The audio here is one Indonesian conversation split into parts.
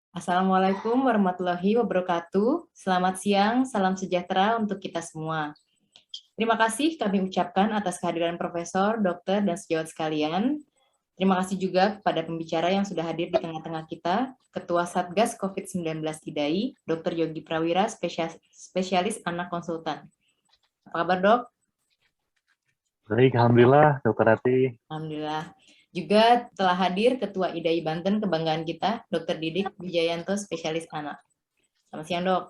Assalamualaikum warahmatullahi wabarakatuh. Selamat siang, salam sejahtera untuk kita semua. Terima kasih kami ucapkan atas kehadiran Profesor, Dokter, dan sejawat sekalian. Terima kasih juga kepada pembicara yang sudah hadir di tengah-tengah kita, Ketua Satgas COVID-19 IDAI, Dr. Yogi Prawira, spesialis anak konsultan. Apa kabar, Dok? Baik, Alhamdulillah, Dokter Rati. Alhamdulillah. Juga telah hadir Ketua IDAI Banten, kebanggaan kita, Dr. Didik Wijayanto, spesialis anak. Selamat siang, Dok.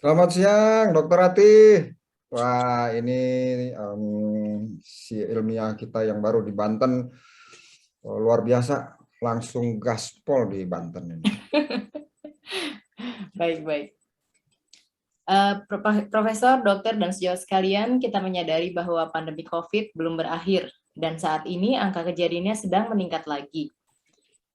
Selamat siang, Dokter Ati. Wah, ini si ilmiah kita yang baru di Banten, luar biasa, langsung gaspol di Banten ini. Baik. Profesor, dokter, dan sejawat sekalian, kita menyadari bahwa pandemi COVID belum berakhir, dan saat ini angka kejadiannya sedang meningkat lagi.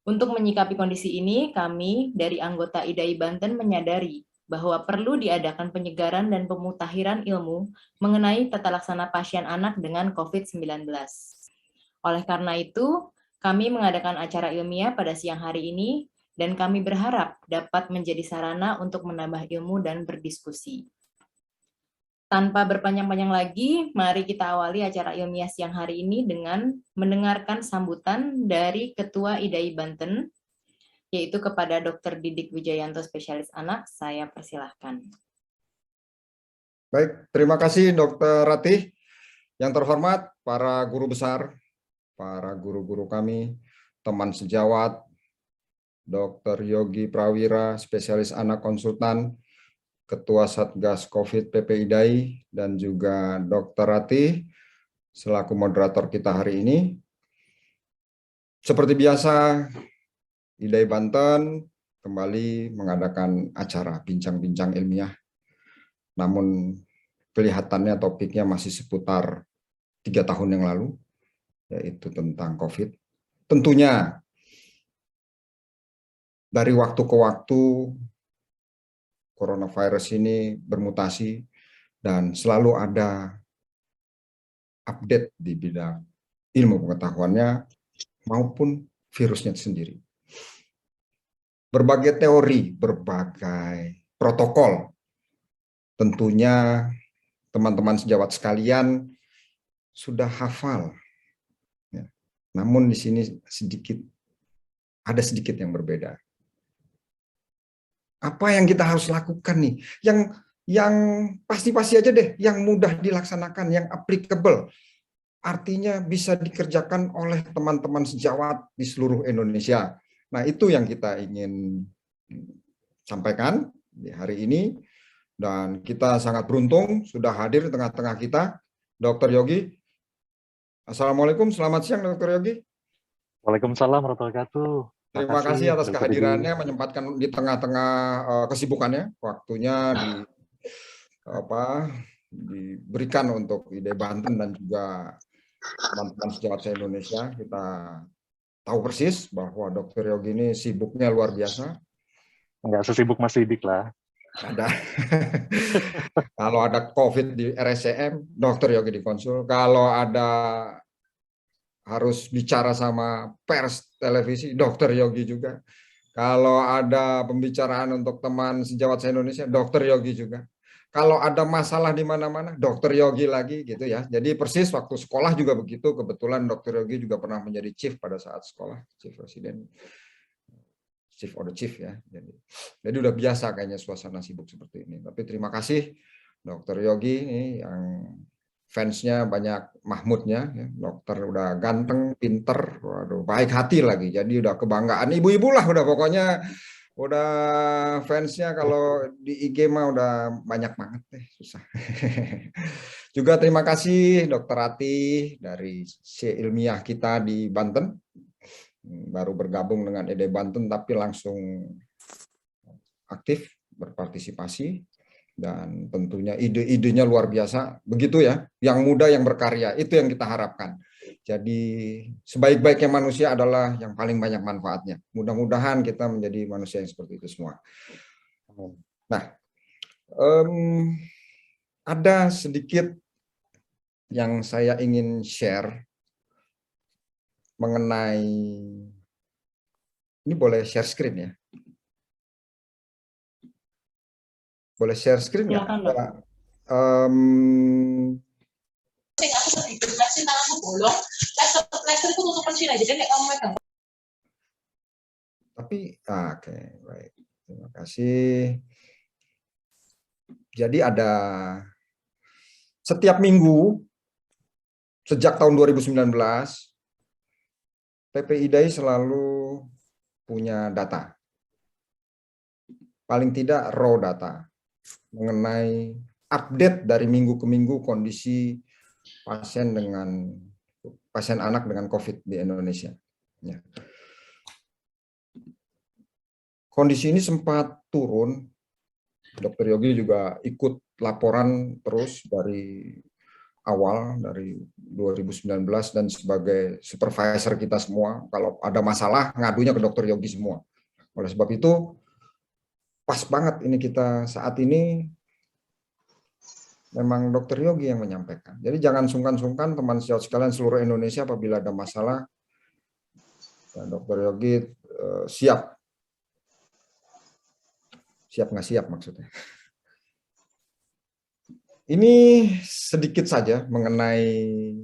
Untuk menyikapi kondisi ini, kami dari anggota IDAI Banten menyadari bahwa perlu diadakan penyegaran dan pemutakhiran ilmu mengenai tata laksana pasien anak dengan COVID-19. Oleh karena itu, kami mengadakan acara ilmiah pada siang hari ini, dan kami berharap dapat menjadi sarana untuk menambah ilmu dan berdiskusi. Tanpa berpanjang-panjang lagi, mari kita awali acara ilmiah siang hari ini dengan mendengarkan sambutan dari Ketua IDAI Banten, yaitu kepada Dr. Didik Wijayanto, spesialis anak. Saya persilahkan. Baik, terima kasih Dokter Ratih. Yang terhormat, para guru besar, para guru-guru kami, teman sejawat, Dr. Yogi Prawira, spesialis anak konsultan, Ketua Satgas COVID PPIDAI, dan juga Dr. Ratih, selaku moderator kita hari ini. Seperti biasa, IDAI Banten kembali mengadakan acara bincang-bincang ilmiah. Namun kelihatannya topiknya masih seputar 3 tahun yang lalu, yaitu tentang COVID. Tentunya dari waktu ke waktu coronavirus ini bermutasi dan selalu ada update di bidang ilmu pengetahuannya maupun virusnya sendiri. Berbagai teori, berbagai protokol, tentunya teman-teman sejawat sekalian sudah hafal. Ya. Namun di sini ada sedikit yang berbeda. Apa yang kita harus lakukan nih? Yang pasti-pasti aja deh, yang mudah dilaksanakan, yang applicable. Artinya bisa dikerjakan oleh teman-teman sejawat di seluruh Indonesia. Nah, itu yang kita ingin sampaikan di hari ini. Dan kita sangat beruntung sudah hadir di tengah-tengah kita, Dr. Yogi. Assalamualaikum, selamat siang Dr. Yogi. Waalaikumsalam warahmatullahi wabarakatuh. Terima kasih atas Dr. kehadirannya, menyempatkan di tengah-tengah kesibukannya, waktunya diberikan untuk IDAI Banten dan juga teman-teman sejawat se-Indonesia. Kita tahu persis bahwa Dr. Yogi ini sibuknya luar biasa. Nggak sesibuk Mas Didik lah. Ada. Kalau ada COVID di RSCM, Dr. Yogi dikonsul. Kalau ada harus bicara sama pers, televisi, Dr. Yogi juga. Kalau ada pembicaraan untuk teman sejawat se-Indonesia, Dr. Yogi juga. Kalau ada masalah di mana-mana, Dr. Yogi lagi gitu ya. Jadi persis waktu sekolah juga begitu. Kebetulan Dr. Yogi juga pernah menjadi chief pada saat sekolah, chief presiden, chief of the chief ya. Jadi udah biasa kayaknya suasana sibuk seperti ini. Tapi terima kasih Dr. Yogi ini yang fansnya banyak Mahmudnya, ya. Dokter udah ganteng, pinter, waduh, baik hati lagi. Jadi udah kebanggaan ibu-ibu lah, udah pokoknya udah fansnya kalau di IG mah udah banyak banget deh, susah. Juga terima kasih Dokter Ati dari ilmiah kita di Banten, baru bergabung dengan IDAI Banten tapi langsung aktif berpartisipasi. Dan tentunya ide-idenya luar biasa, begitu ya, yang muda yang berkarya, itu yang kita harapkan. Jadi sebaik-baiknya manusia adalah yang paling banyak manfaatnya. Mudah-mudahan kita menjadi manusia yang seperti itu semua. Nah, ada sedikit yang saya ingin share mengenai, ini boleh share screen ya? Boleh share screen nggak? Silakan, Dok. Aku sedikit flexing tanganku bolong, plasterku tutupan sini aja, jadi kamu megang. Tapi, oke, baik. Terima kasih. Jadi ada setiap minggu sejak tahun 2019, PPIDAI selalu punya data. Paling tidak raw data mengenai update dari minggu ke minggu kondisi pasien anak dengan COVID di Indonesia. Ya. Kondisi ini sempat turun. Dr. Yogi juga ikut laporan terus dari awal, dari 2019, dan sebagai supervisor kita semua, kalau ada masalah ngadunya ke Dr. Yogi semua. Oleh sebab itu, pas banget ini kita saat ini memang Dr. Yogi yang menyampaikan. Jadi jangan sungkan-sungkan teman sejawat sekalian seluruh Indonesia apabila ada masalah, Dr. Yogi siap. Siap nggak siap maksudnya. Ini sedikit saja mengenai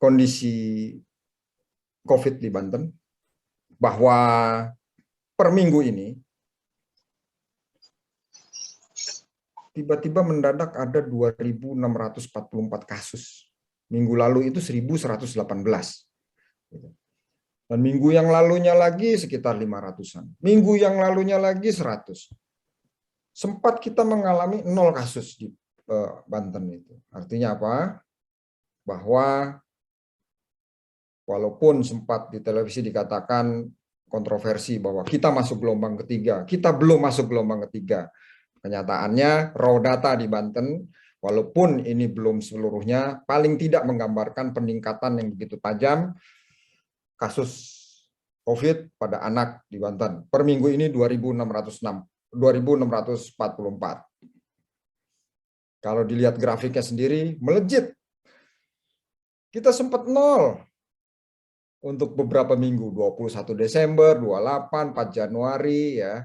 kondisi COVID di Banten, bahwa per minggu ini tiba-tiba mendadak ada 2.644 kasus. Minggu lalu itu 1.118. Dan minggu yang lalunya lagi sekitar 500-an. Minggu yang lalunya lagi 100. Sempat kita mengalami 0 kasus di Banten itu. Artinya apa? Bahwa walaupun sempat di televisi dikatakan kontroversi bahwa kita masuk gelombang ketiga, kita belum masuk gelombang ketiga. Kenyataannya raw data di Banten, walaupun ini belum seluruhnya, paling tidak menggambarkan peningkatan yang begitu tajam kasus COVID pada anak di Banten. Per minggu ini 2.644. Kalau dilihat grafiknya sendiri, melejit. Kita sempat 0 untuk beberapa minggu, 21 Desember, 28, 4 Januari, ya.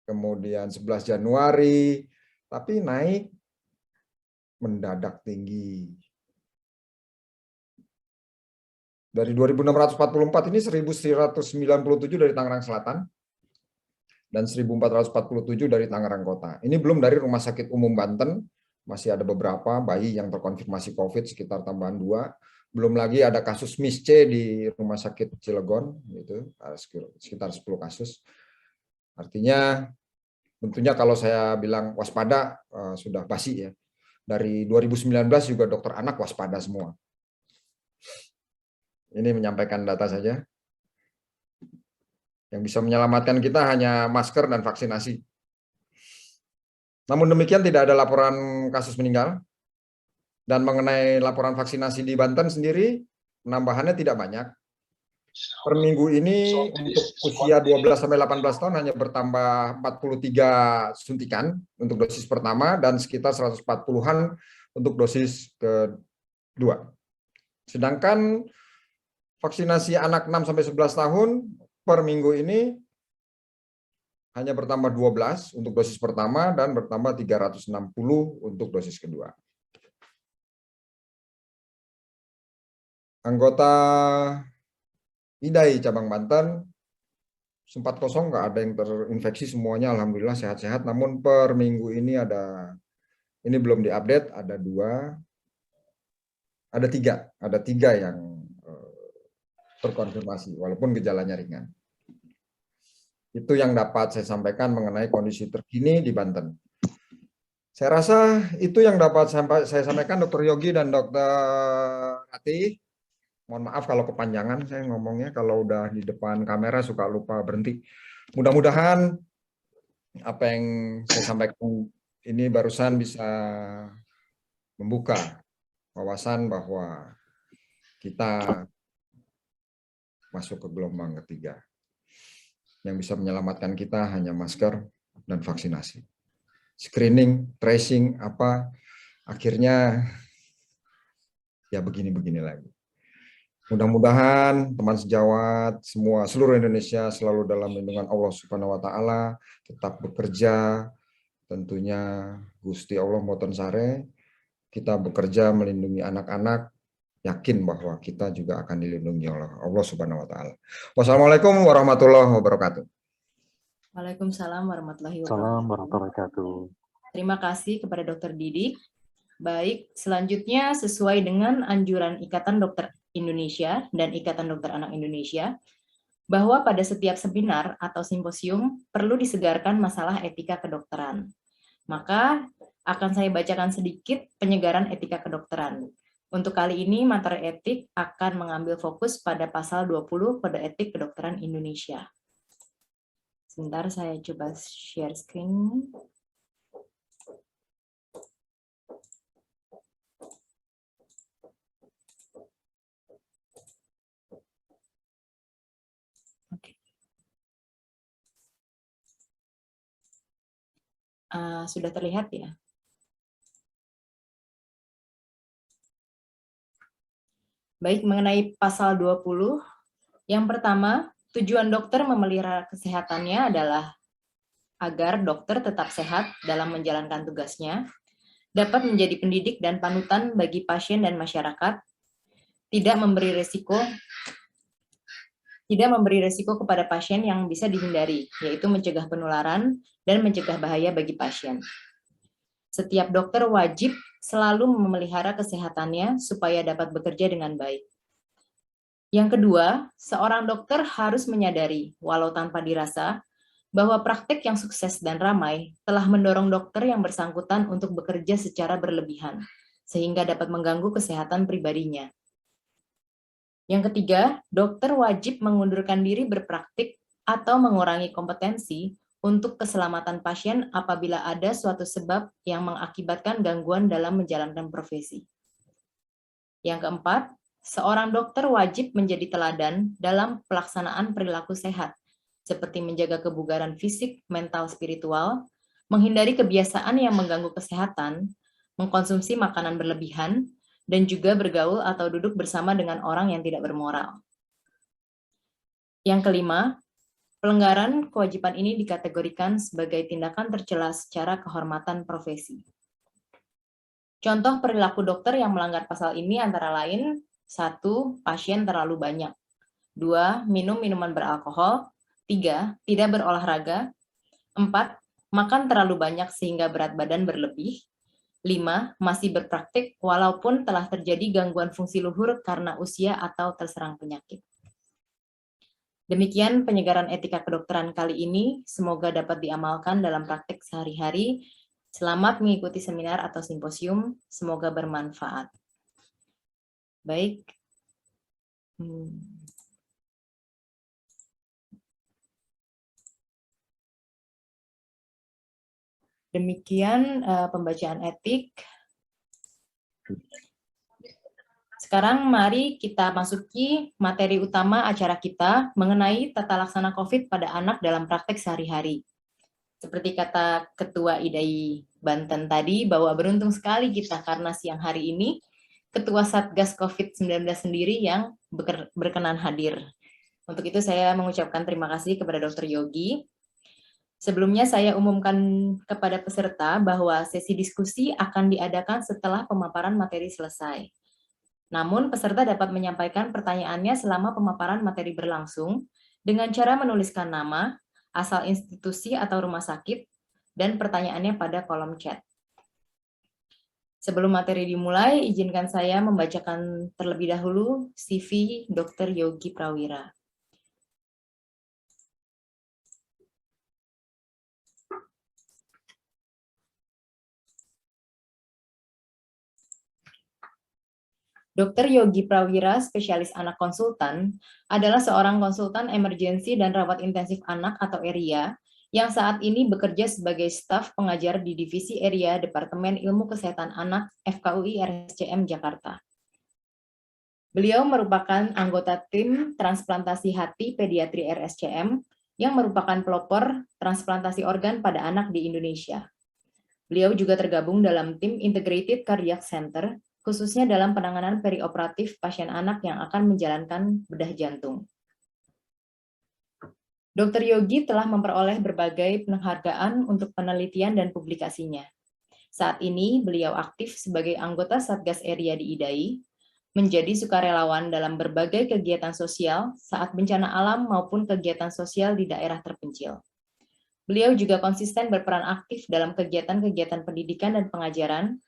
Kemudian 11 Januari, tapi naik mendadak tinggi. Dari 2.644 ini 1.197 dari Tangerang Selatan dan 1.447 dari Tangerang Kota. Ini belum dari Rumah Sakit Umum Banten, masih ada beberapa bayi yang terkonfirmasi COVID sekitar tambahan 2. Belum lagi ada kasus MIS-C di Rumah Sakit Cilegon, gitu, sekitar 10 kasus. Artinya tentunya kalau saya bilang waspada sudah basi ya. Dari 2019 juga dokter anak waspada semua. Ini menyampaikan data saja. Yang bisa menyelamatkan kita hanya masker dan vaksinasi. Namun demikian tidak ada laporan kasus meninggal. Dan mengenai laporan vaksinasi di Banten sendiri, penambahannya tidak banyak. Per minggu ini untuk usia 12-18 tahun hanya bertambah 43 suntikan untuk dosis pertama dan sekitar 140-an untuk dosis kedua. Sedangkan vaksinasi anak 6-11 tahun per minggu ini hanya bertambah 12 untuk dosis pertama dan bertambah 360 untuk dosis kedua. Anggota IDAI cabang Banten sempat kosong, nggak ada yang terinfeksi, semuanya alhamdulillah sehat-sehat. Namun per minggu ini ini belum diupdate, ada 3 yang terkonfirmasi walaupun gejalanya ringan. Itu yang dapat saya sampaikan mengenai kondisi terkini di Banten. Saya rasa itu yang dapat saya sampaikan, Dr. Yogi dan Dr. Rati. Mohon maaf kalau kepanjangan saya ngomongnya, kalau udah di depan kamera suka lupa berhenti. Mudah-mudahan apa yang saya sampaikan ini barusan bisa membuka wawasan bahwa kita masuk ke gelombang ketiga. Yang bisa menyelamatkan kita hanya masker dan vaksinasi. Screening, tracing, akhirnya ya begini-begini lagi. Mudah-mudahan teman sejawat semua seluruh Indonesia selalu dalam lindungan Allah Subhanahu wa taala, tetap bekerja. Tentunya Gusti Allah Mboten Sare, kita bekerja melindungi anak-anak, yakin bahwa kita juga akan dilindungi oleh Allah Subhanahu wa taala. Wassalamualaikum warahmatullahi wabarakatuh. Waalaikumsalam warahmatullahi Salam wabarakatuh. warahmatullahi wabarakatuh. Terima kasih kepada Dr. Didik. Baik, selanjutnya sesuai dengan anjuran Ikatan Dokter Indonesia dan Ikatan Dokter Anak Indonesia, bahwa pada setiap seminar atau simposium perlu disegarkan masalah etika kedokteran. Maka akan saya bacakan sedikit penyegaran etika kedokteran. Untuk kali ini materi etik akan mengambil fokus pada pasal 20 Kode Etik Kedokteran Indonesia. Sebentar saya coba share screen. Sudah terlihat ya? Baik, mengenai pasal 20, yang pertama, tujuan dokter memelihara kesehatannya adalah agar dokter tetap sehat dalam menjalankan tugasnya, dapat menjadi pendidik dan panutan bagi pasien dan masyarakat, tidak memberi resiko kepada pasien yang bisa dihindari, yaitu mencegah penularan dan mencegah bahaya bagi pasien. Setiap dokter wajib selalu memelihara kesehatannya supaya dapat bekerja dengan baik. Yang kedua, seorang dokter harus menyadari, walau tanpa dirasa, bahwa praktek yang sukses dan ramai telah mendorong dokter yang bersangkutan untuk bekerja secara berlebihan, sehingga dapat mengganggu kesehatan pribadinya. Yang ketiga, dokter wajib mengundurkan diri berpraktik atau mengurangi kompetensi untuk keselamatan pasien apabila ada suatu sebab yang mengakibatkan gangguan dalam menjalankan profesi. Yang keempat, seorang dokter wajib menjadi teladan dalam pelaksanaan perilaku sehat, seperti menjaga kebugaran fisik, mental, spiritual, menghindari kebiasaan yang mengganggu kesehatan, mengkonsumsi makanan berlebihan, dan juga bergaul atau duduk bersama dengan orang yang tidak bermoral. Yang kelima, pelanggaran kewajiban ini dikategorikan sebagai tindakan tercela secara kehormatan profesi. Contoh perilaku dokter yang melanggar pasal ini antara lain, 1. Pasien terlalu banyak. 2. Minum minuman beralkohol. 3. Tidak berolahraga. 4. Makan terlalu banyak sehingga berat badan berlebih. 5. Masih berpraktik walaupun telah terjadi gangguan fungsi luhur karena usia atau terserang penyakit. Demikian penyegaran etika kedokteran kali ini, semoga dapat diamalkan dalam praktik sehari-hari. Selamat mengikuti seminar atau simposium, semoga bermanfaat. Baik. Demikian pembacaan etik. Sekarang mari kita masuki materi utama acara kita mengenai tata laksana COVID pada anak dalam praktek sehari-hari. Seperti kata Ketua IDAI Banten tadi, bahwa beruntung sekali kita karena siang hari ini Ketua Satgas COVID-19 sendiri yang berkenan hadir. Untuk itu saya mengucapkan terima kasih kepada Dr. Yogi. Sebelumnya saya umumkan kepada peserta bahwa sesi diskusi akan diadakan setelah pemaparan materi selesai. Namun peserta dapat menyampaikan pertanyaannya selama pemaparan materi berlangsung dengan cara menuliskan nama, asal institusi atau rumah sakit, dan pertanyaannya pada kolom chat. Sebelum materi dimulai, izinkan saya membacakan terlebih dahulu CV Dr. Yogi Prawira. Dr. Yogi Prawira, spesialis anak konsultan, adalah seorang konsultan emergensi dan rawat intensif anak atau ERIA yang saat ini bekerja sebagai staf pengajar di Divisi ERIA Departemen Ilmu Kesehatan Anak FKUI RSCM Jakarta. Beliau merupakan anggota tim transplantasi hati pediatri RSCM yang merupakan pelopor transplantasi organ pada anak di Indonesia. Beliau juga tergabung dalam tim Integrated Cardiac Center khususnya dalam penanganan perioperatif pasien anak yang akan menjalankan bedah jantung. Dr. Yogi telah memperoleh berbagai penghargaan untuk penelitian dan publikasinya. Saat ini, beliau aktif sebagai anggota Satgas Area di IDAI, menjadi sukarelawan dalam berbagai kegiatan sosial saat bencana alam maupun kegiatan sosial di daerah terpencil. Beliau juga konsisten berperan aktif dalam kegiatan-kegiatan pendidikan dan pengajaran,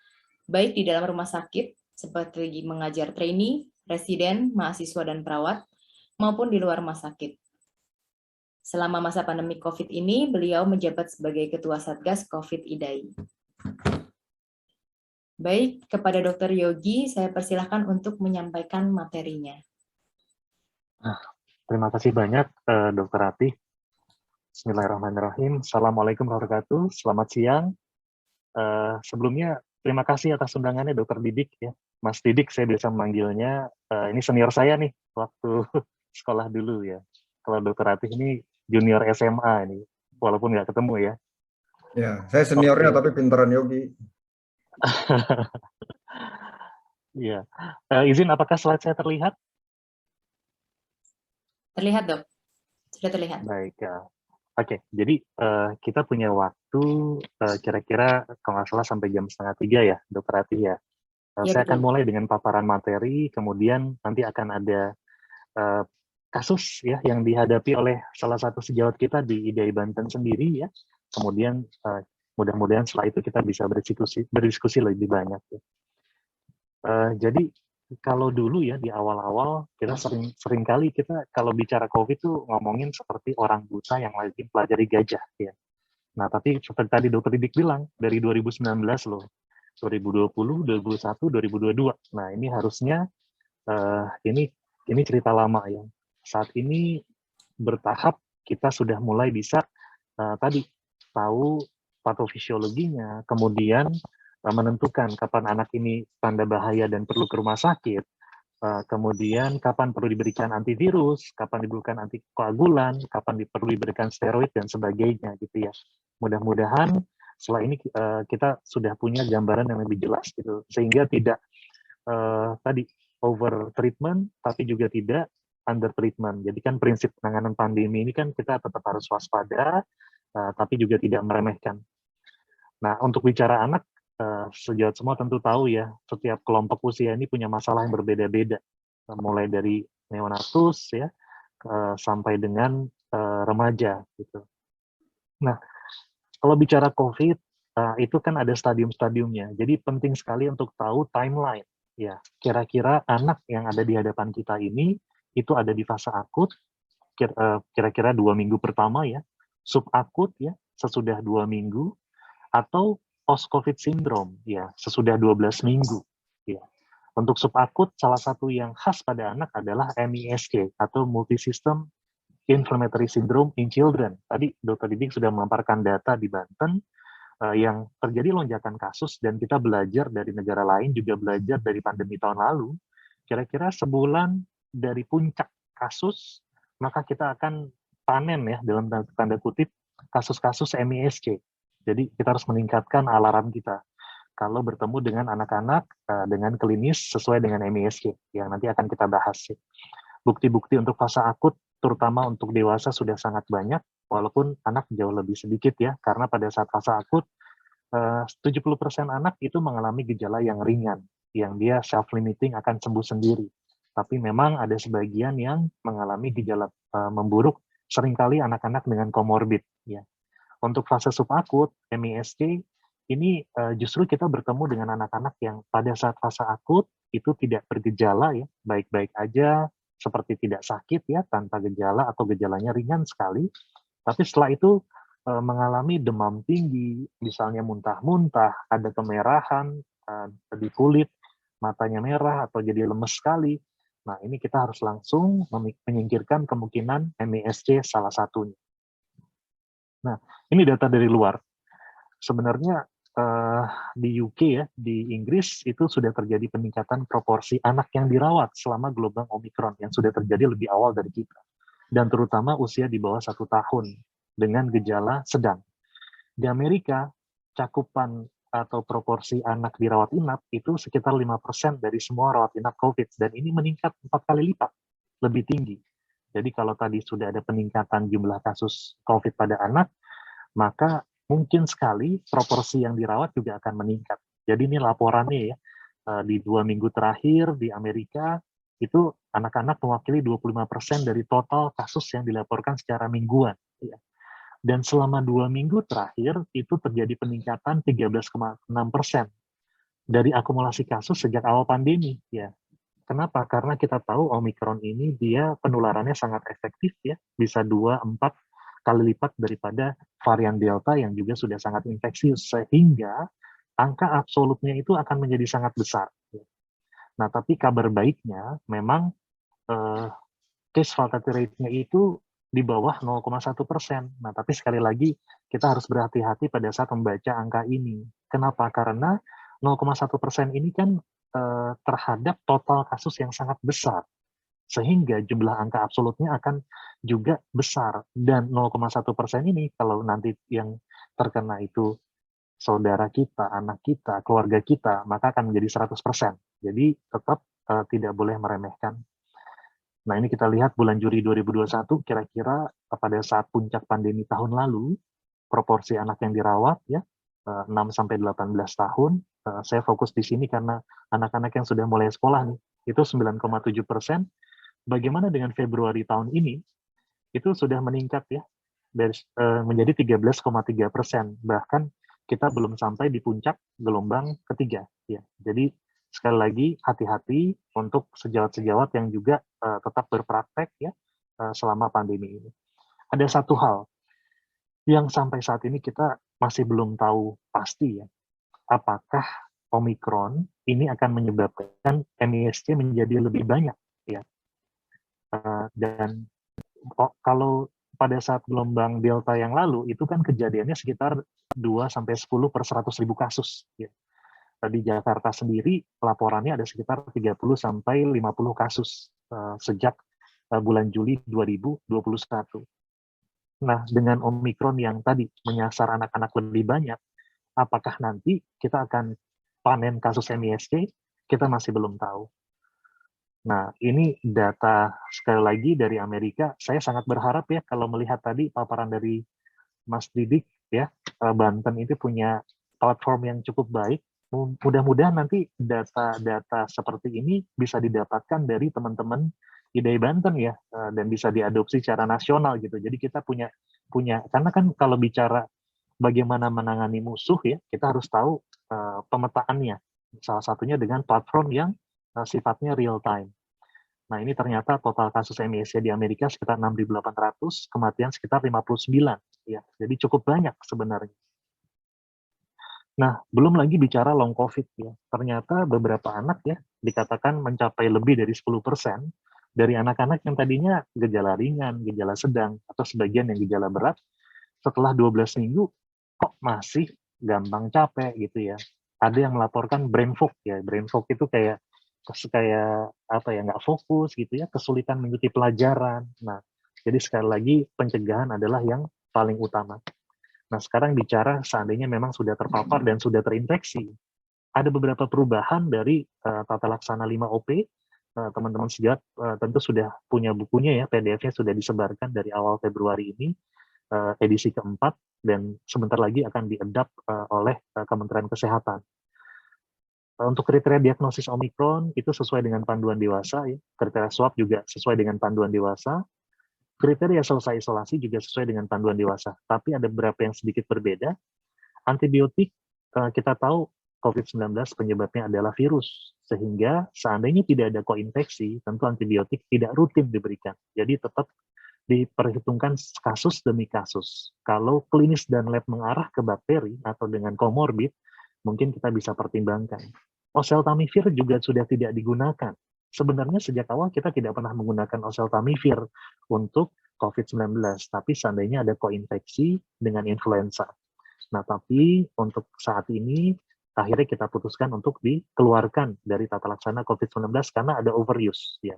baik di dalam rumah sakit, seperti mengajar trainee, residen, mahasiswa, dan perawat, maupun di luar rumah sakit. Selama masa pandemi COVID ini, beliau menjabat sebagai Ketua Satgas COVID IDAI. Baik, kepada Dr. Yogi, saya persilahkan untuk menyampaikan materinya. Terima kasih banyak, Dr. Ratih. Bismillahirrahmanirrahim. Assalamualaikum warahmatullahi wabarakatuh. Selamat siang. Sebelumnya, terima kasih atas undangannya, Dr. Didik. Ya. Mas Didik, saya biasa memanggilnya. Ini senior saya nih, waktu sekolah dulu ya. Kalau Dr. Ratih ini junior SMA ini, walaupun nggak ketemu ya. Ya, saya seniornya tapi pinteran Yogi. Iya. Izin, apakah slide saya terlihat? Terlihat, Dok. Sudah terlihat. Baik. Oke, jadi kita punya waktu kira-kira kalau nggak salah sampai jam 2:30 ya, Dr. Ratih ya. Ya, Saya akan betul. mulai dengan paparan materi, kemudian nanti akan ada kasus ya yang dihadapi oleh salah satu sejawat kita di IDAI Banten sendiri ya. Kemudian mudah-mudahan setelah itu kita bisa berdiskusi lebih banyak. Ya. Jadi kalau dulu ya di awal-awal kita sering kali kita kalau bicara COVID tuh ngomongin seperti orang buta yang lagi pelajari gajah ya. Nah tapi seperti tadi Dr. Didik bilang dari 2019 loh, 2020, 2021, 2022. Nah ini harusnya ini cerita lama ya. Saat ini bertahap kita sudah mulai bisa tadi tahu patofisiologinya, kemudian menentukan kapan anak ini tanda bahaya dan perlu ke rumah sakit, kemudian kapan perlu diberikan antivirus, kapan diberikan antikoagulan, kapan perlu diberikan steroid dan sebagainya gitu ya. Mudah-mudahan setelah ini kita sudah punya gambaran yang lebih jelas gitu, sehingga tidak tadi over treatment tapi juga tidak under treatment. Jadi kan prinsip penanganan pandemi ini kan kita tetap harus waspada, tapi juga tidak meremehkan. Nah, untuk bicara anak, sejawat semua tentu tahu ya, setiap kelompok usia ini punya masalah yang berbeda-beda. Mulai dari neonatus ya, sampai dengan remaja. Gitu. Nah, kalau bicara COVID, itu kan ada stadium-stadiumnya. Jadi penting sekali untuk tahu timeline. Ya, kira-kira anak yang ada di hadapan kita ini, itu ada di fase akut, kira-kira 2 minggu pertama ya, subakut ya, sesudah 2 minggu, atau post-COVID syndrome, ya, sesudah 12 minggu. Ya. Untuk subakut, salah satu yang khas pada anak adalah MISK, atau Multisystem Inflammatory Syndrome in Children. Tadi Dr. Didik sudah memaparkan data di Banten, yang terjadi lonjakan kasus, dan kita belajar dari negara lain, juga belajar dari pandemi tahun lalu, kira-kira sebulan dari puncak kasus, maka kita akan panen ya, dalam tanda kutip, kasus-kasus MISK. Jadi kita harus meningkatkan alarm kita kalau bertemu dengan anak-anak dengan klinis sesuai dengan MISK yang nanti akan kita bahas. Bukti-bukti untuk fase akut, terutama untuk dewasa sudah sangat banyak, walaupun anak jauh lebih sedikit ya, karena pada saat fase akut 70% anak itu mengalami gejala yang ringan, yang dia self-limiting akan sembuh sendiri. Tapi memang ada sebagian yang mengalami gejala memburuk, seringkali anak-anak dengan komorbid. Ya. Untuk fase subakut, MISK, ini justru kita bertemu dengan anak-anak yang pada saat fase akut itu tidak bergejala ya, baik-baik aja, seperti tidak sakit ya, tanpa gejala atau gejalanya ringan sekali. Tapi setelah itu mengalami demam tinggi, misalnya muntah-muntah, ada kemerahan di kulit, matanya merah atau jadi lemes sekali. Nah, ini kita harus langsung menyingkirkan kemungkinan MISC salah satunya. Nah, ini data dari luar. Sebenarnya di UK ya, di Inggris itu sudah terjadi peningkatan proporsi anak yang dirawat selama gelombang Omicron yang sudah terjadi lebih awal dari kita. Dan terutama usia di bawah 1 tahun dengan gejala sedang. Di Amerika, cakupan atau proporsi anak dirawat inap itu sekitar 5% dari semua rawat inap COVID, dan ini meningkat 4 kali lipat, lebih tinggi. Jadi kalau tadi sudah ada peningkatan jumlah kasus COVID pada anak, maka mungkin sekali proporsi yang dirawat juga akan meningkat. Jadi ini laporannya ya, di 2 minggu terakhir di Amerika, itu anak-anak mewakili 25% dari total kasus yang dilaporkan secara mingguan. Ya. Dan selama 2 minggu terakhir, itu terjadi peningkatan 13,6% dari akumulasi kasus sejak awal pandemi. Ya. Kenapa? Karena kita tahu Omikron ini dia penularannya sangat efektif, ya, bisa 2-4 kali lipat daripada varian Delta yang juga sudah sangat infeksius, sehingga angka absolutnya itu akan menjadi sangat besar. Nah, tapi kabar baiknya memang case fatality rate-nya itu di bawah 0,1%. Nah, tapi sekali lagi kita harus berhati-hati pada saat membaca angka ini. Kenapa? Karena 0,1% ini kan terhadap total kasus yang sangat besar, sehingga jumlah angka absolutnya akan juga besar. Dan 0,1% ini kalau nanti yang terkena itu saudara kita, anak kita, keluarga kita, maka akan menjadi 100%. Jadi tetap tidak boleh meremehkan. Nah, ini kita lihat bulan Juli 2021, kira-kira pada saat puncak pandemi tahun lalu, proporsi anak yang dirawat ya 6-18 tahun, saya fokus di sini karena anak-anak yang sudah mulai sekolah nih, itu 9,7%. Bagaimana dengan Februari tahun ini? Itu sudah meningkat ya, menjadi 13,3%. Bahkan kita belum sampai di puncak gelombang ketiga. Ya. Jadi sekali lagi hati-hati untuk sejawat-sejawat yang juga tetap berpraktek ya selama pandemi ini. Ada satu hal yang sampai saat ini kita masih belum tahu pasti ya, apakah Omikron ini akan menyebabkan MISC menjadi lebih banyak ya. Dan kalau pada saat gelombang Delta yang lalu itu kan kejadiannya sekitar 2-10 per 100.000 kasus ya. Di Jakarta sendiri laporannya ada sekitar 30-50 kasus sejak bulan Juli 2021. Nah, dengan Omikron yang tadi menyasar anak-anak lebih banyak, apakah nanti kita akan panen kasus MISC? Kita masih belum tahu. Nah, ini data sekali lagi dari Amerika. Saya sangat berharap ya kalau melihat tadi paparan dari Mas Didik ya, Banten itu punya platform yang cukup baik. Mudah-mudahan nanti data-data seperti ini bisa didapatkan dari teman-teman IDAI Banten ya, dan bisa diadopsi secara nasional gitu. Jadi kita punya karena kan kalau bicara bagaimana menangani musuh ya, kita harus tahu pemetaannya. Salah satunya dengan platform yang sifatnya real time. Nah, ini ternyata total kasus MISC di Amerika sekitar 6.800, kematian sekitar 59 ya. Jadi cukup banyak sebenarnya. Nah, belum lagi bicara long COVID ya. Ternyata beberapa anak ya dikatakan mencapai lebih dari 10% dari anak-anak yang tadinya gejala ringan, gejala sedang, atau sebagian yang gejala berat, setelah 12 minggu kok masih gampang capek gitu ya. Ada yang melaporkan brain fog ya. Brain fog itu kayak apa ya, nggak fokus gitu ya, kesulitan mengikuti pelajaran. Nah, jadi sekali lagi pencegahan adalah yang paling utama. Nah, sekarang bicara seandainya memang sudah terpapar dan sudah terinfeksi, ada beberapa perubahan dari tata laksana 5OP. Teman-teman sejawat tentu sudah punya bukunya ya, PDF-nya sudah disebarkan dari awal Februari ini, edisi keempat, dan sebentar lagi akan diadapt oleh Kementerian Kesehatan. Untuk kriteria diagnosis Omikron itu sesuai dengan panduan dewasa, ya. Kriteria swab juga sesuai dengan panduan dewasa. Kriteria selesai isolasi juga sesuai dengan panduan dewasa. Tapi ada beberapa yang sedikit berbeda. Antibiotik, kita tahu COVID-19 penyebabnya adalah virus. Sehingga seandainya tidak ada koinfeksi, tentu antibiotik tidak rutin diberikan. Jadi tetap diperhitungkan kasus demi kasus. Kalau klinis dan lab mengarah ke bakteri atau dengan komorbid, mungkin kita bisa pertimbangkan. Oseltamivir juga sudah tidak digunakan. Sebenarnya sejak awal kita tidak pernah menggunakan oseltamivir untuk COVID-19, tapi seandainya ada koinfeksi dengan influenza. Nah, tapi untuk saat ini, akhirnya kita putuskan untuk dikeluarkan dari tata laksana COVID-19 karena ada overuse. Ya.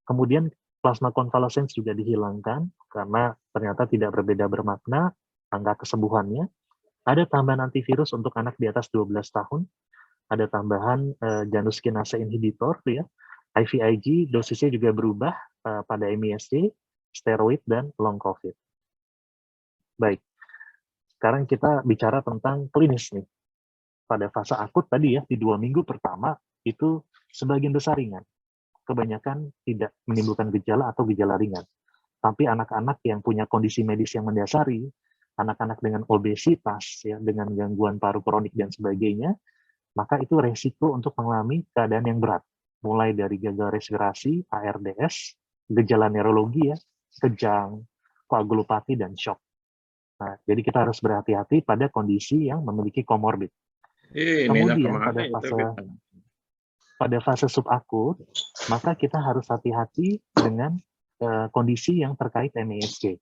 Kemudian plasma convalescence juga dihilangkan karena ternyata tidak berbeda bermakna angka kesembuhannya. Ada tambahan antivirus untuk anak di atas 12 tahun, ada tambahan Janus kinase inhibitor, ya. IVIG dosisnya juga berubah pada MISC, steroid, dan long COVID. Baik, sekarang kita bicara tentang klinis nih. Pada fase akut tadi ya, di 2 minggu pertama, itu sebagian besar ringan. Kebanyakan tidak menimbulkan gejala atau gejala ringan. Tapi anak-anak yang punya kondisi medis yang mendasari, anak-anak dengan obesitas, ya, dengan gangguan paru kronik dan sebagainya, maka itu resiko untuk mengalami keadaan yang berat. Mulai dari gagal respirasi, ARDS, gejala neurologi, ya, kejang, koagulopati, dan shock. Nah, jadi kita harus berhati-hati pada kondisi yang memiliki komorbid. Kemudian pada fase subakut, maka kita harus hati-hati dengan kondisi yang terkait MISC.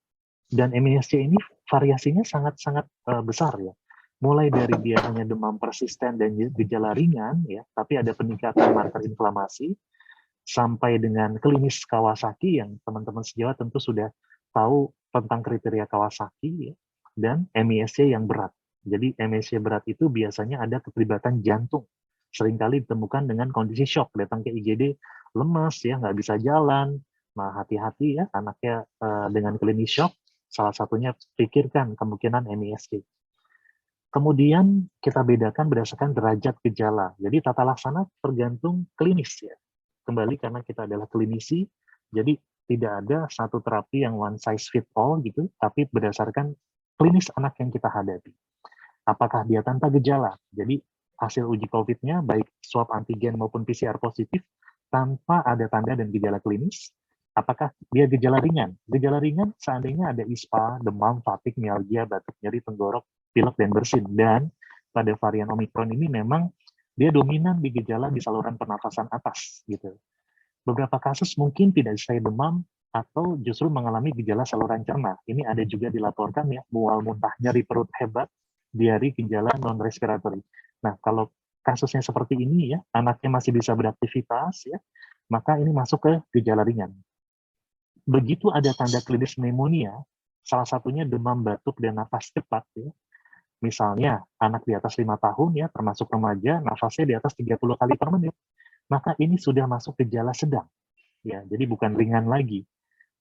Dan MISC ini variasinya sangat-sangat besar, ya. Mulai dari dia hanya demam persisten dan gejala ringan, ya, tapi ada peningkatan marker inflamasi, sampai dengan klinis Kawasaki yang teman-teman sejawat tentu sudah tahu tentang kriteria Kawasaki, ya, dan MISC yang berat. Jadi MISC berat itu biasanya ada keterlibatan jantung. Seringkali ditemukan dengan kondisi shock, datang ke IGD lemas, ya, nggak bisa jalan. Nah, hati-hati ya, anaknya dengan klinis shock, salah satunya pikirkan kemungkinan MISC. Kemudian kita bedakan berdasarkan derajat gejala. Jadi tata laksana tergantung klinis, ya. Kembali karena kita adalah klinisi, jadi tidak ada satu terapi yang one size fit all gitu, tapi berdasarkan klinis anak yang kita hadapi. Apakah dia tanpa gejala? Jadi hasil uji COVID-nya baik swab antigen maupun PCR positif tanpa ada tanda dan gejala klinis. Apakah dia gejala ringan? Gejala ringan seandainya ada ISPA, demam, fatigue, mialgia, batuk, nyeri, tenggorok, pilek, dan bersin. Dan pada varian Omicron ini memang dia dominan di gejala di saluran pernafasan atas, gitu. Beberapa kasus mungkin tidak disertai demam atau justru mengalami gejala saluran cerna. Ini ada juga dilaporkan ya, mual, muntah, nyeri perut hebat, diari, gejala non-respiratory. Nah, kalau kasusnya seperti ini ya, anaknya masih bisa beraktivitas ya, maka ini masuk ke gejala ringan. Begitu ada tanda klinis pneumonia, salah satunya demam, batuk, dan nafas cepat ya. Misalnya, anak di atas 5 tahun ya, termasuk remaja, nafasnya di atas 30 kali per menit, maka ini sudah masuk gejala sedang. Ya, jadi bukan ringan lagi.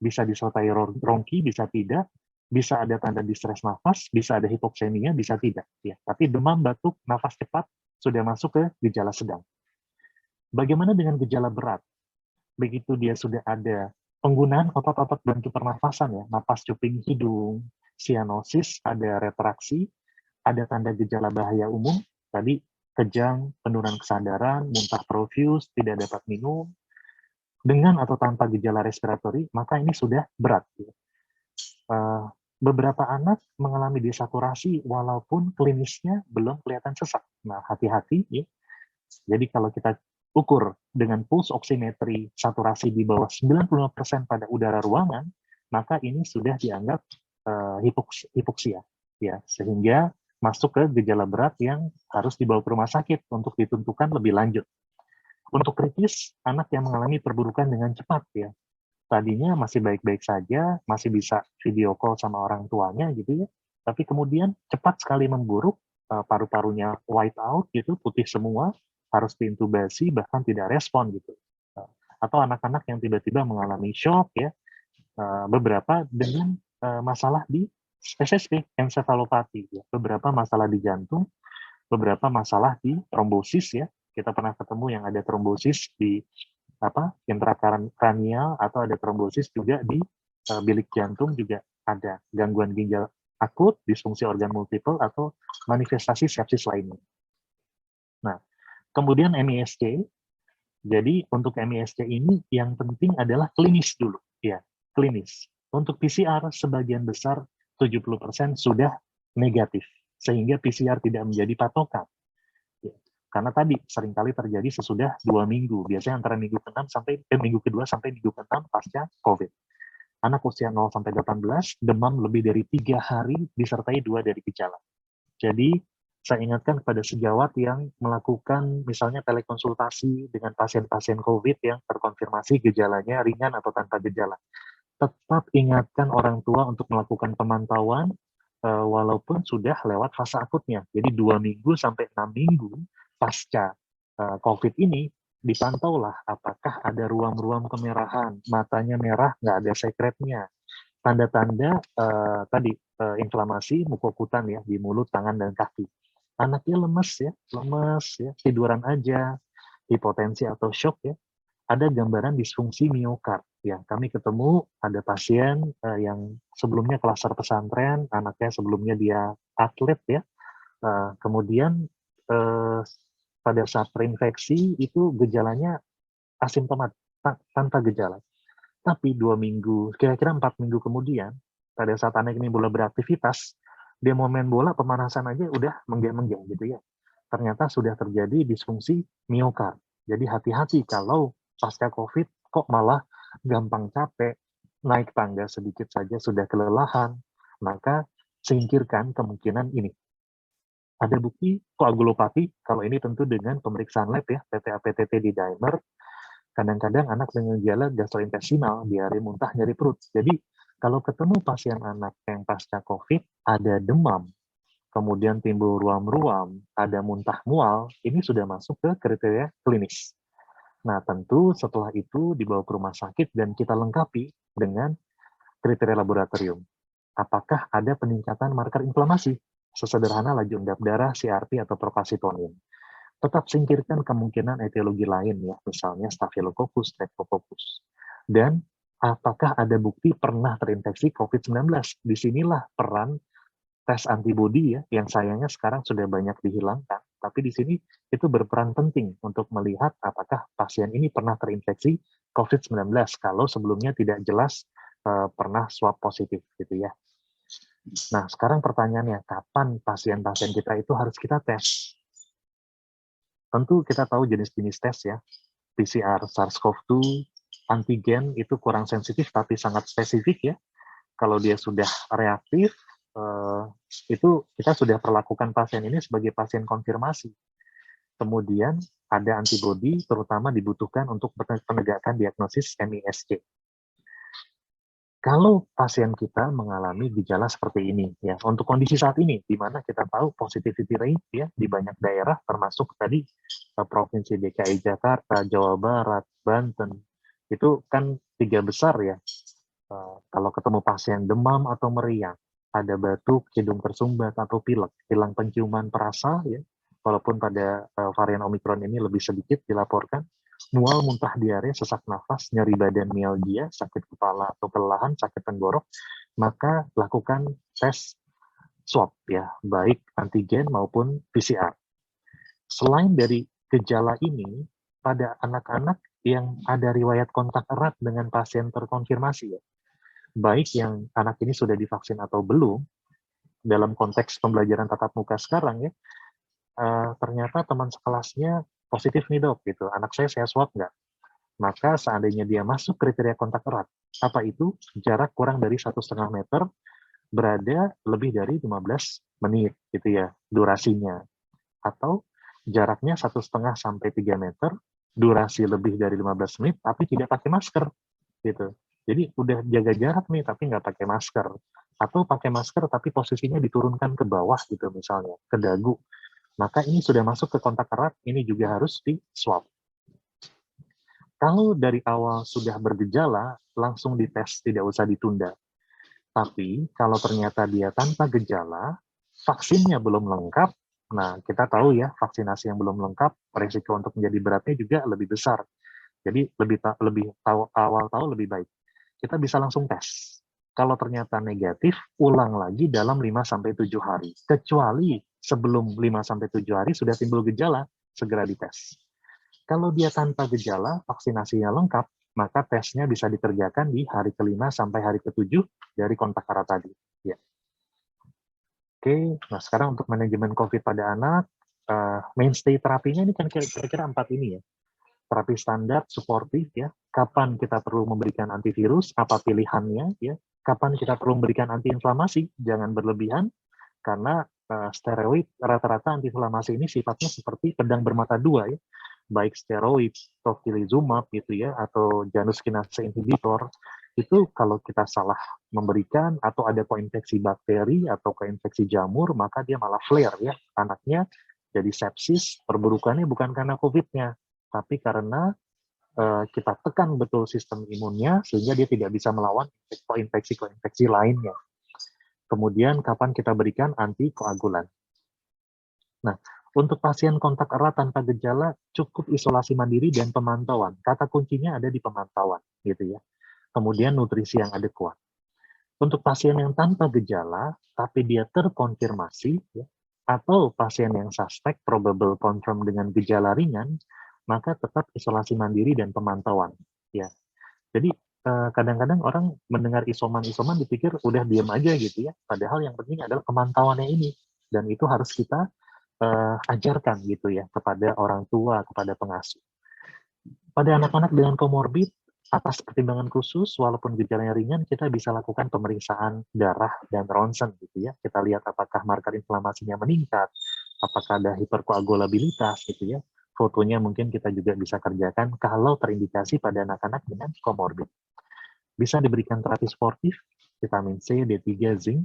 Bisa disertai rongki, bisa tidak, bisa ada tanda distres nafas, bisa ada hipoksemia, bisa tidak. Ya, tapi demam, batuk, nafas cepat sudah masuk ke gejala sedang. Bagaimana dengan gejala berat? Begitu dia sudah ada penggunaan otot-otot bantu pernafasan ya, napas cuping hidung, sianosis, ada retraksi, ada tanda gejala bahaya umum, tadi kejang, penurunan kesadaran, muntah profuse, tidak dapat minum, dengan atau tanpa gejala respiratori, maka ini sudah berat. Beberapa anak mengalami desaturasi walaupun klinisnya belum kelihatan sesak. Nah, hati-hati ya. Jadi kalau kita ukur dengan pulse oximetry saturasi di bawah 95% pada udara ruangan, maka ini sudah dianggap hipoksia, ya, sehingga masuk ke gejala berat yang harus dibawa ke rumah sakit untuk ditentukan lebih lanjut. Untuk kritis, anak yang mengalami perburukan dengan cepat, ya, tadinya masih baik-baik saja, masih bisa video call sama orang tuanya gitu ya, tapi kemudian cepat sekali memburuk, paru-parunya white out gitu, putih semua, harus diintubasi, bahkan tidak respon gitu. Atau anak-anak yang tiba-tiba mengalami shock ya, beberapa dengan masalah di SSP, encephalopathy, ya. Beberapa masalah di jantung, beberapa masalah di trombosis ya. Kita pernah ketemu yang ada trombosis di intrakranial atau ada trombosis juga di bilik jantung, juga ada gangguan ginjal akut, disfungsi organ multiple atau manifestasi sepsis lainnya. Nah, kemudian MISC. Jadi untuk MISC ini yang penting adalah klinis dulu, ya, klinis. Untuk PCR sebagian besar 70% sudah negatif, sehingga PCR tidak menjadi patokan. Ya, karena tadi seringkali terjadi sesudah 2 minggu, biasanya antara minggu ke-6 sampai minggu ke-2 sampai minggu ke-6 pasca COVID. Anak usia 0 sampai 18 demam lebih dari 3 hari disertai 2 dari gejala. Jadi saya ingatkan kepada sejawat yang melakukan misalnya telekonsultasi dengan pasien-pasien COVID yang terkonfirmasi gejalanya ringan atau tanpa gejala. Tetap ingatkan orang tua untuk melakukan pemantauan walaupun sudah lewat fase akutnya. Jadi 2 minggu sampai 6 minggu pasca COVID ini, dipantaulah apakah ada ruam-ruam kemerahan, matanya merah, nggak ada sekretnya, tanda-tanda tadi inflamasi mukokutan ya di mulut, tangan, dan kaki. Anaknya lemes ya, tiduran aja, hipotensi atau shock ya. Ada gambaran disfungsi miokard. Ya, kami ketemu ada pasien yang sebelumnya klaster pesantren, anaknya sebelumnya dia atlet ya. Kemudian pada saat terinfeksi itu gejalanya asimptomat, tanpa gejala. Tapi 2 minggu, kira-kira 4 minggu kemudian, pada saat anak ini mulai beraktivitas, dia mau main bola, pemanasan aja udah menggem-menggem gitu ya. Ternyata sudah terjadi disfungsi miokard. Jadi hati-hati kalau pasca COVID kok malah gampang capek, naik tangga sedikit saja sudah kelelahan, maka singkirkan kemungkinan ini. Ada bukti koagulopati, kalau ini tentu dengan pemeriksaan lab ya, PTA-PTT di dimer, kadang-kadang anak dengan gejala gastrointestinal, diare, muntah, nyeri perut. Jadi kalau ketemu pasien anak yang pasca COVID, ada demam, kemudian timbul ruam-ruam, ada muntah mual, ini sudah masuk ke kriteria klinis. Nah, tentu setelah itu dibawa ke rumah sakit dan kita lengkapi dengan kriteria laboratorium. Apakah ada peningkatan marker inflamasi? Sesederhana laju endap darah, CRP, atau procalcitonin. Tetap singkirkan kemungkinan etiologi lain ya, misalnya Staphylococcus, Streptococcus. Dan apakah ada bukti pernah terinfeksi COVID-19? Disinilah peran tes antibodi ya, yang sayangnya sekarang sudah banyak dihilangkan. Tapi di sini itu berperan penting untuk melihat apakah pasien ini pernah terinfeksi COVID-19 kalau sebelumnya tidak jelas pernah swab positif gitu ya. Nah, sekarang pertanyaannya, kapan pasien-pasien kita itu harus kita tes? Tentu kita tahu jenis-jenis tes ya, PCR SARS-CoV-2, antigen itu kurang sensitif tapi sangat spesifik ya. Kalau dia sudah reaktif, itu kita sudah perlakukan pasien ini sebagai pasien konfirmasi. Kemudian ada antibodi terutama dibutuhkan untuk penegakan diagnosis MISC. Kalau pasien kita mengalami gejala seperti ini, ya, untuk kondisi saat ini, di mana kita tahu positivity rate ya di banyak daerah, termasuk tadi Provinsi DKI Jakarta, Jawa Barat, Banten, itu kan 3 besar ya. Kalau ketemu pasien demam atau meriang, ada batuk, hidung tersumbat atau pilek, hilang penciuman perasa ya, walaupun pada varian Omikron ini lebih sedikit dilaporkan, mual, muntah, diare, sesak nafas, nyeri badan, mialgia, sakit kepala atau kelelahan, sakit tenggorok, maka lakukan tes swab ya, baik antigen maupun PCR. Selain dari gejala ini, pada anak-anak yang ada riwayat kontak erat dengan pasien terkonfirmasi ya, baik yang anak ini sudah divaksin atau belum, dalam konteks pembelajaran tatap muka sekarang ya, ternyata teman sekelasnya positif nih dok, gitu. Anak saya swab nggak? Maka seandainya dia masuk kriteria kontak erat, apa itu? Jarak kurang dari 1,5 meter, berada lebih dari 15 menit, gitu ya, durasinya. Atau jaraknya 1,5 sampai 3 meter, durasi lebih dari 15 menit, tapi tidak pakai masker, gitu. Jadi udah jaga jarak nih, tapi nggak pakai masker. Atau pakai masker, tapi posisinya diturunkan ke bawah, gitu misalnya, ke dagu. Maka ini sudah masuk ke kontak erat, ini juga harus di-swab. Kalau dari awal sudah bergejala, langsung dites, tidak usah ditunda. Tapi kalau ternyata dia tanpa gejala, vaksinnya belum lengkap, nah kita tahu ya, vaksinasi yang belum lengkap, risiko untuk menjadi beratnya juga lebih besar. Jadi lebih awal tahu lebih baik. Kita bisa langsung tes. Kalau ternyata negatif, ulang lagi dalam 5-7 hari. Kecuali sebelum 5-7 hari sudah timbul gejala, segera dites. Kalau dia tanpa gejala, vaksinasinya lengkap, maka tesnya bisa dikerjakan di hari ke-5 sampai hari ke-7 dari kontak erat tadi. Ya. Oke, nah sekarang untuk manajemen COVID pada anak, mainstay terapinya ini kan kira-kira 4 ini ya. Terapi standar, suportif ya, kapan kita perlu memberikan antivirus, apa pilihannya ya, kapan kita perlu memberikan antiinflamasi, jangan berlebihan, karena steroid rata-rata antiinflamasi ini sifatnya seperti pedang bermata dua ya, baik steroid, tocilizumab gitu ya, atau janus kinase inhibitor, itu kalau kita salah memberikan atau ada koinfeksi bakteri atau koinfeksi jamur, maka dia malah flare ya, anaknya jadi sepsis. Perburukannya bukan karena COVID-nya, tapi karena kita tekan betul sistem imunnya sehingga dia tidak bisa melawan koinfeksi lainnya. Kemudian kapan kita berikan antikoagulan? Nah, untuk pasien kontak erat tanpa gejala cukup isolasi mandiri dan pemantauan. Kata kuncinya ada di pemantauan, gitu ya. Kemudian nutrisi yang adekuat. Untuk pasien yang tanpa gejala tapi dia terkonfirmasi ya, atau pasien yang suspek probable confirm dengan gejala ringan, maka tetap isolasi mandiri dan pemantauan ya. Jadi kadang-kadang orang mendengar isoman dipikir udah diam aja gitu ya, padahal yang penting adalah pemantauannya ini, dan itu harus kita ajarkan gitu ya kepada orang tua, kepada pengasuh. Pada anak-anak dengan komorbid, atas pertimbangan khusus, walaupun gejalanya ringan, kita bisa lakukan pemeriksaan darah dan ronsen gitu ya. Kita lihat apakah marker inflamasinya meningkat, apakah ada hiperkoagulabilitas gitu ya. Fotonya mungkin kita juga bisa kerjakan kalau terindikasi pada anak-anak dengan komorbid. Bisa diberikan terapi sportif, vitamin C, D3, zinc.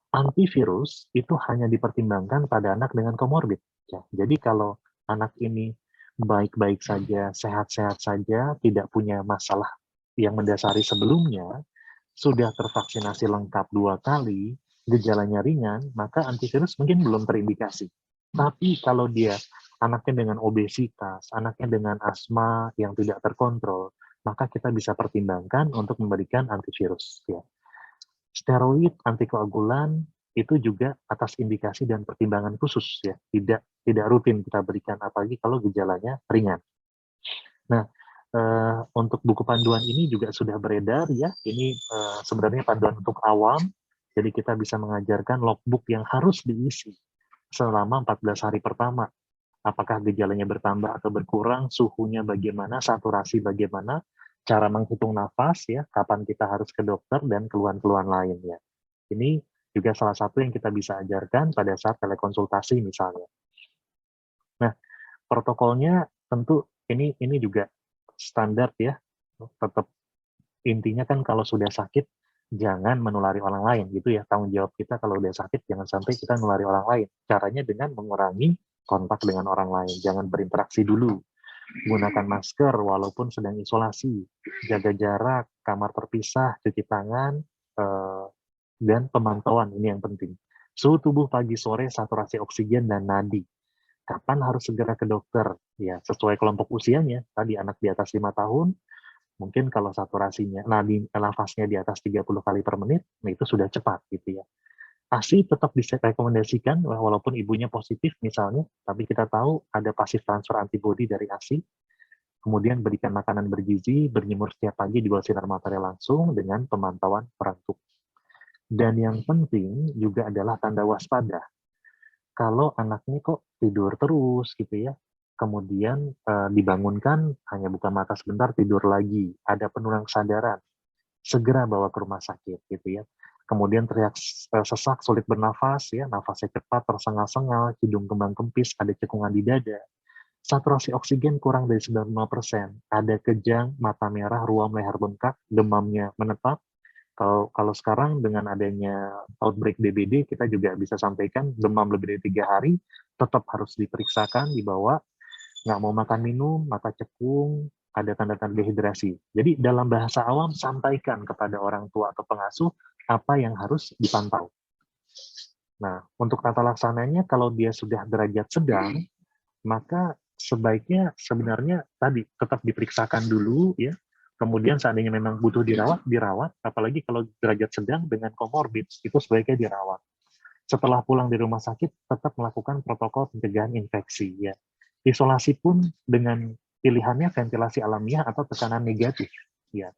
Antivirus itu hanya dipertimbangkan pada anak dengan komorbid. Ya, jadi kalau anak ini baik-baik saja, sehat-sehat saja, tidak punya masalah yang mendasari sebelumnya, sudah tervaksinasi lengkap 2 kali, gejalanya ringan, maka antivirus mungkin belum terindikasi. Tapi kalau dia anaknya dengan obesitas, anaknya dengan asma yang tidak terkontrol, maka kita bisa pertimbangkan untuk memberikan antivirus. Ya. Steroid, antikoagulan, itu juga atas indikasi dan pertimbangan khusus ya, tidak rutin kita berikan, apalagi kalau gejalanya ringan. Nah, untuk buku panduan ini juga sudah beredar ya. Ini sebenarnya panduan untuk awam, jadi kita bisa mengajarkan logbook yang harus diisi selama 14 hari pertama. Apakah gejalanya bertambah atau berkurang, suhunya bagaimana, saturasi bagaimana, cara menghitung nafas ya, kapan kita harus ke dokter, dan keluhan-keluhan lain ya. Ini juga salah satu yang kita bisa ajarkan pada saat telekonsultasi misalnya. Nah, protokolnya tentu ini juga standar ya. Tetap intinya kan kalau sudah sakit jangan menulari orang lain gitu ya. Tanggung jawab kita kalau udah sakit jangan sampai kita menulari orang lain. Caranya dengan mengurangi kontak dengan orang lain, jangan berinteraksi dulu. Gunakan masker walaupun sedang isolasi, jaga jarak, kamar terpisah, cuci tangan, dan pemantauan ini yang penting. Suhu tubuh pagi sore, saturasi oksigen dan nadi. Kapan harus segera ke dokter? Ya, sesuai kelompok usianya. Tadi anak di atas 5 tahun, mungkin kalau saturasinya, nafasnya di atas 30 kali per menit, nah itu sudah cepat gitu ya. ASI tetap direkomendasikan walaupun ibunya positif misalnya, tapi kita tahu ada pasif transfer antibodi dari ASI. Kemudian berikan makanan bergizi, berjemur setiap pagi di bawah sinar matahari langsung dengan pemantauan orang tua. Dan yang penting juga adalah tanda waspada. Kalau anaknya kok tidur terus gitu ya, kemudian dibangunkan hanya buka mata sebentar tidur lagi, ada penurunan kesadaran, segera bawa ke rumah sakit gitu ya. Kemudian teriak sesak, sulit bernafas ya, nafasnya cepat, tersengal-sengal, hidung kembang kempis, ada cekungan di dada. Saturasi oksigen kurang dari 95%, ada kejang, mata merah, ruam leher bengkak, demamnya menetap. Kalau sekarang dengan adanya outbreak DBD, kita juga bisa sampaikan demam lebih dari 3 hari, tetap harus diperiksakan, dibawa, nggak mau makan minum, mata cekung, ada tanda-tanda dehidrasi. Jadi dalam bahasa awam, sampaikan kepada orang tua atau pengasuh apa yang harus dipantau. Nah, untuk tata laksananya, kalau dia sudah derajat sedang, maka sebaiknya sebenarnya tadi tetap diperiksakan dulu ya. Kemudian seandainya memang butuh dirawat, apalagi kalau derajat sedang dengan komorbid, itu sebaiknya dirawat. Setelah pulang dari rumah sakit, tetap melakukan protokol pencegahan infeksi. Ya. Isolasi pun dengan pilihannya ventilasi alamiah atau tekanan negatif. Ya.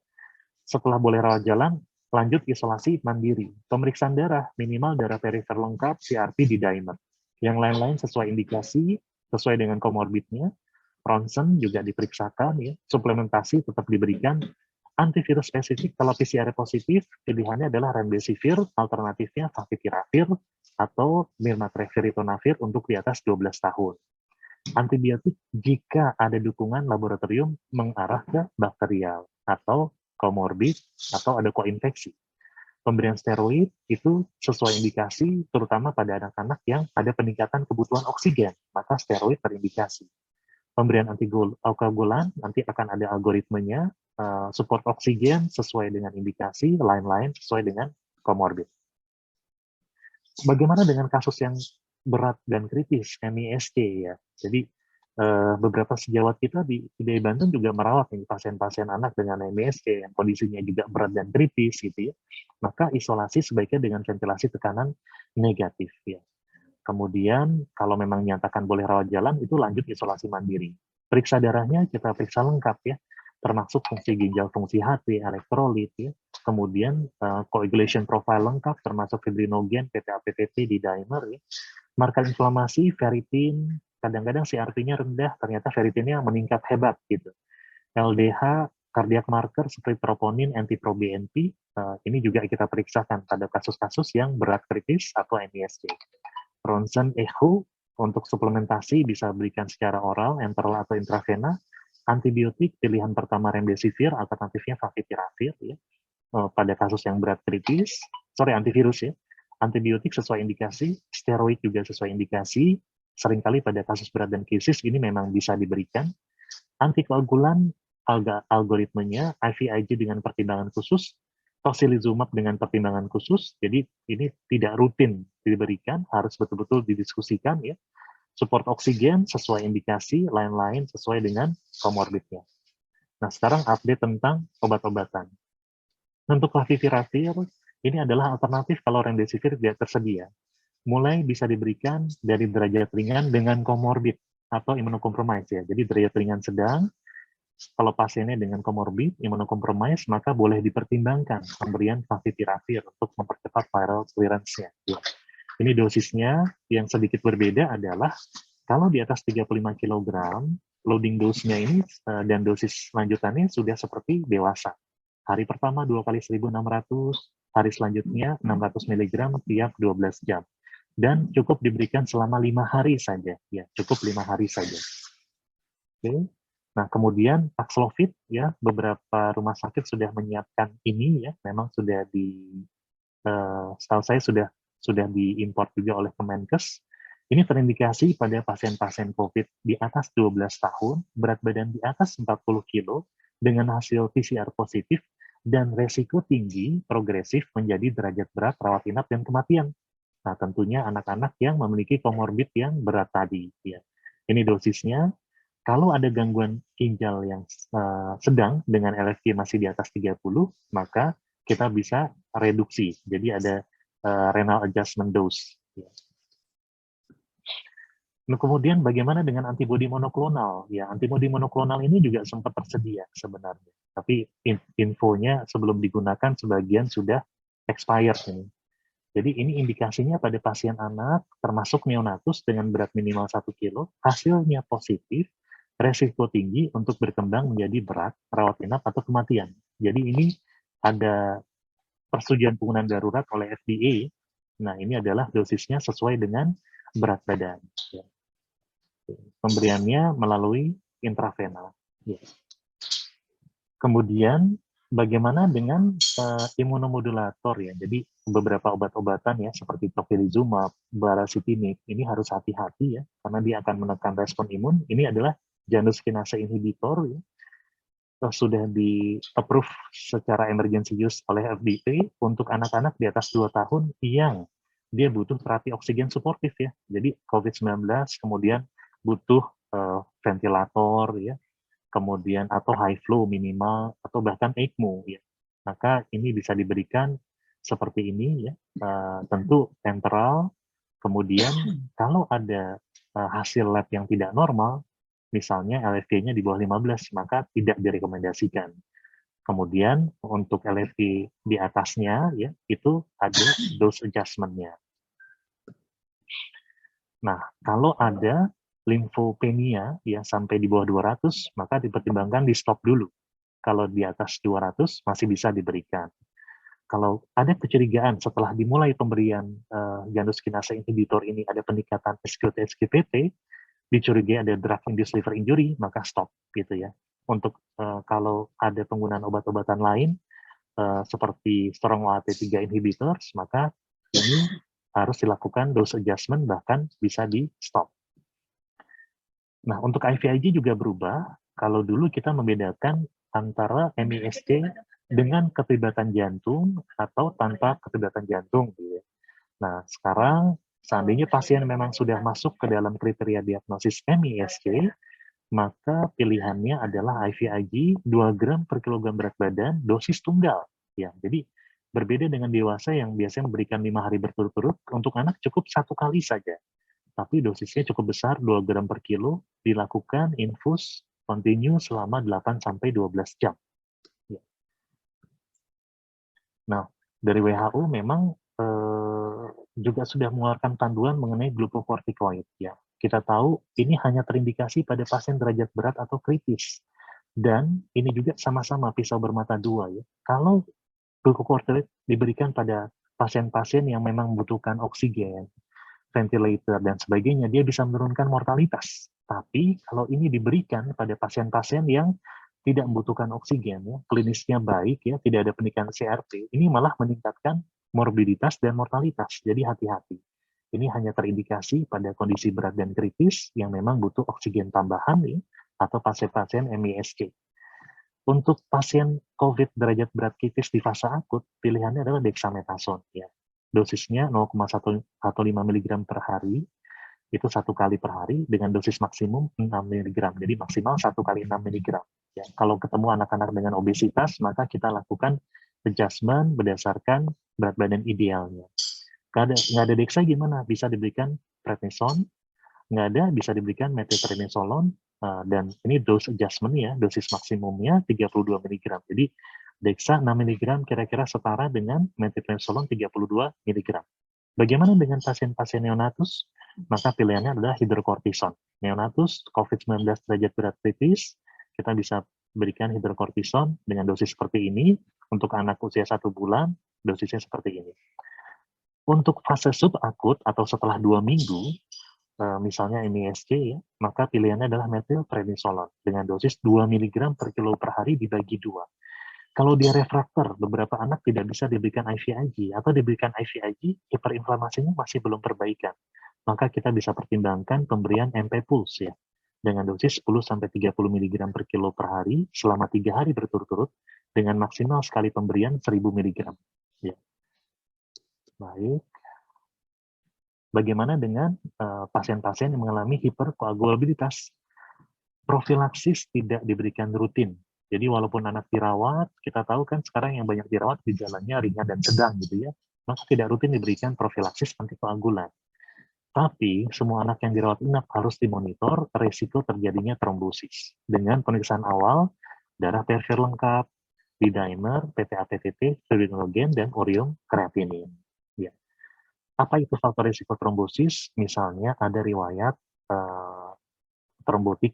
Setelah boleh rawat jalan, lanjut isolasi mandiri. Pemeriksaan darah, minimal darah perifer lengkap, CRP di dimer. Yang lain-lain sesuai indikasi, sesuai dengan komorbidnya. Ronsen juga diperiksakan, ya. Suplementasi tetap diberikan. Antivirus spesifik kalau PCR positif, pilihannya adalah remdesivir, alternatifnya favipiravir atau nirmatrelvir untuk di atas 12 tahun. Antibiotik jika ada dukungan laboratorium mengarah ke bakterial atau komorbid, atau ada koinfeksi. Pemberian steroid itu sesuai indikasi, terutama pada anak-anak yang ada peningkatan kebutuhan oksigen, maka steroid terindikasi. Pemberian antikoagulan nanti akan ada algoritmenya, support oksigen sesuai dengan indikasi, lain-lain sesuai dengan komorbid. Bagaimana dengan kasus yang berat dan kritis, MISC ya? Jadi beberapa sejawat kita di IDI Banten juga merawat nih pasien-pasien anak dengan MISC yang kondisinya juga berat dan kritis gitu ya. Maka isolasi sebaiknya dengan ventilasi tekanan negatif ya. Kemudian kalau memang nyatakan boleh rawat jalan itu lanjut isolasi mandiri. Periksa darahnya kita periksa lengkap ya, termasuk fungsi ginjal, fungsi hati, elektrolit ya. Kemudian coagulation profile lengkap termasuk fibrinogen, PPA-PPT di dimer ya. Marker inflamasi, ferritin, kadang-kadang CRP-nya rendah, ternyata ferritinnya meningkat hebat gitu. LDH, cardiac marker seperti troponin, NT-proBNP, ini juga kita periksakan pada kasus-kasus yang berat kritis atau MISC. Ronsen echo untuk suplementasi bisa berikan secara oral, enteral atau intravena. Antibiotik pilihan pertama remdesivir, alternatifnya favipiravir ya. Pada kasus yang berat kritis, antivirus ya. Antibiotik sesuai indikasi, steroid juga sesuai indikasi. Seringkali pada kasus berat dan kritis ini memang bisa diberikan. Antikoagulan algoritmenya IVIG dengan pertimbangan khusus, tocilizumab dengan pertimbangan khusus, jadi ini tidak rutin diberikan, harus betul-betul didiskusikan ya. Support oksigen sesuai indikasi, lain-lain sesuai dengan komorbidnya. Nah, sekarang update tentang obat-obatan. Untuk favipiravir, ini adalah alternatif kalau remdesivir tidak tersedia. Mulai bisa diberikan dari derajat ringan dengan komorbid atau imunokompromis ya. Jadi derajat ringan sedang, kalau pasiennya dengan komorbid, imunokompromis, maka boleh dipertimbangkan pemberian favipiravir untuk mempercepat viral clearance-nya. Ya. Ini dosisnya yang sedikit berbeda adalah kalau di atas 35 kg, loading dose-nya ini dan dosis lanjutannya sudah seperti dewasa. Hari pertama 2 kali 1.600, hari selanjutnya 600 mg tiap 12 jam. Dan cukup diberikan selama 5 hari saja. Ya, cukup 5 hari saja. Oke. Nah, kemudian Paxlovid ya, beberapa rumah sakit sudah menyiapkan ini ya, memang sudah setahu saya sudah diimpor juga oleh Kemenkes. Ini terindikasi pada pasien-pasien COVID di atas 12 tahun, berat badan di atas 40 kilo, dengan hasil PCR positif, dan resiko tinggi progresif menjadi derajat berat, rawat inap, dan kematian. Nah, tentunya anak-anak yang memiliki komorbid yang berat tadi. Ya. Ini dosisnya. Kalau ada gangguan ginjal yang sedang dengan LFT masih di atas 30, maka kita bisa reduksi. Jadi ada renal adjustment dose. Nah, kemudian bagaimana dengan antibodi monoklonal? Ya, antibodi monoklonal ini juga sempat tersedia sebenarnya. Tapi infonya sebelum digunakan sebagian sudah expired ini. Jadi ini indikasinya pada pasien anak, termasuk neonatus dengan berat minimal 1 kilo, hasilnya positif, resiko tinggi untuk berkembang menjadi berat, rawat inap, atau kematian. Jadi ini ada persetujuan penggunaan darurat oleh FDA. Nah, ini adalah dosisnya sesuai dengan berat badan. Ya. Pemberiannya melalui intravena. Ya. Kemudian, bagaimana dengan imunomodulator ya? Jadi beberapa obat-obatan ya, seperti tocilizumab, baricitinib, ini harus hati-hati ya, karena dia akan menekan respon imun. Ini adalah Janus kinase inhibitor ya, sudah di-approve secara emergency use oleh FDA untuk anak-anak di atas 2 tahun yang dia butuh terapi oksigen suportif ya. Jadi COVID-19 kemudian butuh ventilator ya, kemudian atau high flow minimal atau bahkan ECMO ya. Maka ini bisa diberikan seperti ini ya. Tentu enteral. Kemudian kalau ada hasil lab yang tidak normal, misalnya LFT-nya di bawah 15, maka tidak direkomendasikan. Kemudian untuk LFT di atasnya, ya itu ada dose adjustment-nya. Nah, kalau ada limfopenia ya sampai di bawah 200, maka dipertimbangkan di stop dulu. Kalau di atas 200 masih bisa diberikan. Kalau ada kecurigaan setelah dimulai pemberian Janus kinase inhibitor ini ada peningkatan SGLT-SGPT, dicurigai ada drug induced liver injury, maka stop gitu ya. untuk kalau ada penggunaan obat-obatan lain seperti strong OAT3 inhibitors, maka ini harus dilakukan dose adjustment, bahkan bisa di stop. Nah, untuk IVIG juga berubah. Kalau dulu kita membedakan antara MISC dengan keterlibatan jantung atau tanpa keterlibatan jantung. Gitu. Nah, sekarang seandainya pasien memang sudah masuk ke dalam kriteria diagnosis MISC, maka pilihannya adalah IVIG 2 gram per kilogram berat badan, dosis tunggal. Ya, jadi berbeda dengan dewasa yang biasanya memberikan 5 hari berturut-turut, untuk anak cukup 1 kali saja. Tapi dosisnya cukup besar, 2 gram per kilo, dilakukan infus continue selama 8-12 jam. Ya. Nah, dari WHO memang juga sudah mengeluarkan panduan mengenai glukokortikoid. Ya. Kita tahu ini hanya terindikasi pada pasien derajat berat atau kritis. Dan ini juga sama-sama pisau bermata dua. Ya. Kalau glukokortikoid diberikan pada pasien-pasien yang memang membutuhkan oksigen, ventilator, dan sebagainya, dia bisa menurunkan mortalitas. Tapi kalau ini diberikan pada pasien-pasien yang tidak membutuhkan oksigen, ya, klinisnya baik, ya, tidak ada peningkatan CRP, ini malah meningkatkan morbiditas dan mortalitas. Jadi hati-hati. Ini hanya terindikasi pada kondisi berat dan kritis yang memang butuh oksigen tambahan, ya, atau pasien-pasien MISC. Untuk pasien COVID derajat berat kritis di fase akut, pilihannya adalah dexamethasone. Ya. Dosisnya 0,15 mg per hari, itu 1 kali per hari, dengan dosis maksimum 6 mg. Jadi maksimal 1 kali 6 mg. Ya. Kalau ketemu anak-anak dengan obesitas, maka kita lakukan adjustment berdasarkan berat badan idealnya. Nggak ada dexa gimana? Bisa diberikan prednisone, nggak ada, bisa diberikan methylprednisolone, dan ini dose adjustment ya, dosis maksimumnya 32 mg. Jadi dexa 6 mg kira-kira setara dengan methylprednisolone 32 mg. Bagaimana dengan pasien-pasien neonatus? Maka pilihannya adalah hidrokortison. Neonatus COVID-19 derajat berat kritis, kita bisa berikan hidrokortison dengan dosis seperti ini. Untuk anak usia 1 bulan, dosisnya seperti ini. Untuk fase subakut atau setelah 2 minggu, misalnya MISC, ya, maka pilihannya adalah methylprednisolone dengan dosis 2 mg per kilo per hari dibagi 2. Kalau dia refraktor, beberapa anak tidak bisa diberikan IVIG, atau diberikan IVIG, hiperinflamasinya masih belum perbaikan. Maka kita bisa pertimbangkan pemberian MP Pulse, ya, dengan dosis 10-30 mg per kilo per hari selama 3 hari berturut-turut, dengan maksimal sekali pemberian 1000 mg. Ya. Baik. Bagaimana dengan pasien-pasien yang mengalami hiperkoagulabilitas? Profilaksis tidak diberikan rutin. Jadi walaupun anak dirawat, kita tahu kan sekarang yang banyak dirawat gejalanya ringan dan sedang gitu ya, maka tidak rutin diberikan profilaksis antikoagulan. Tapi semua anak yang dirawat inap harus dimonitor resiko terjadinya trombosis dengan pemeriksaan awal darah perfer lengkap, D-dimer, PTA-PTT, fibrinogen, dan urium kreatinin. Ya. Apa itu faktor risiko trombosis? Misalnya ada riwayat trombotik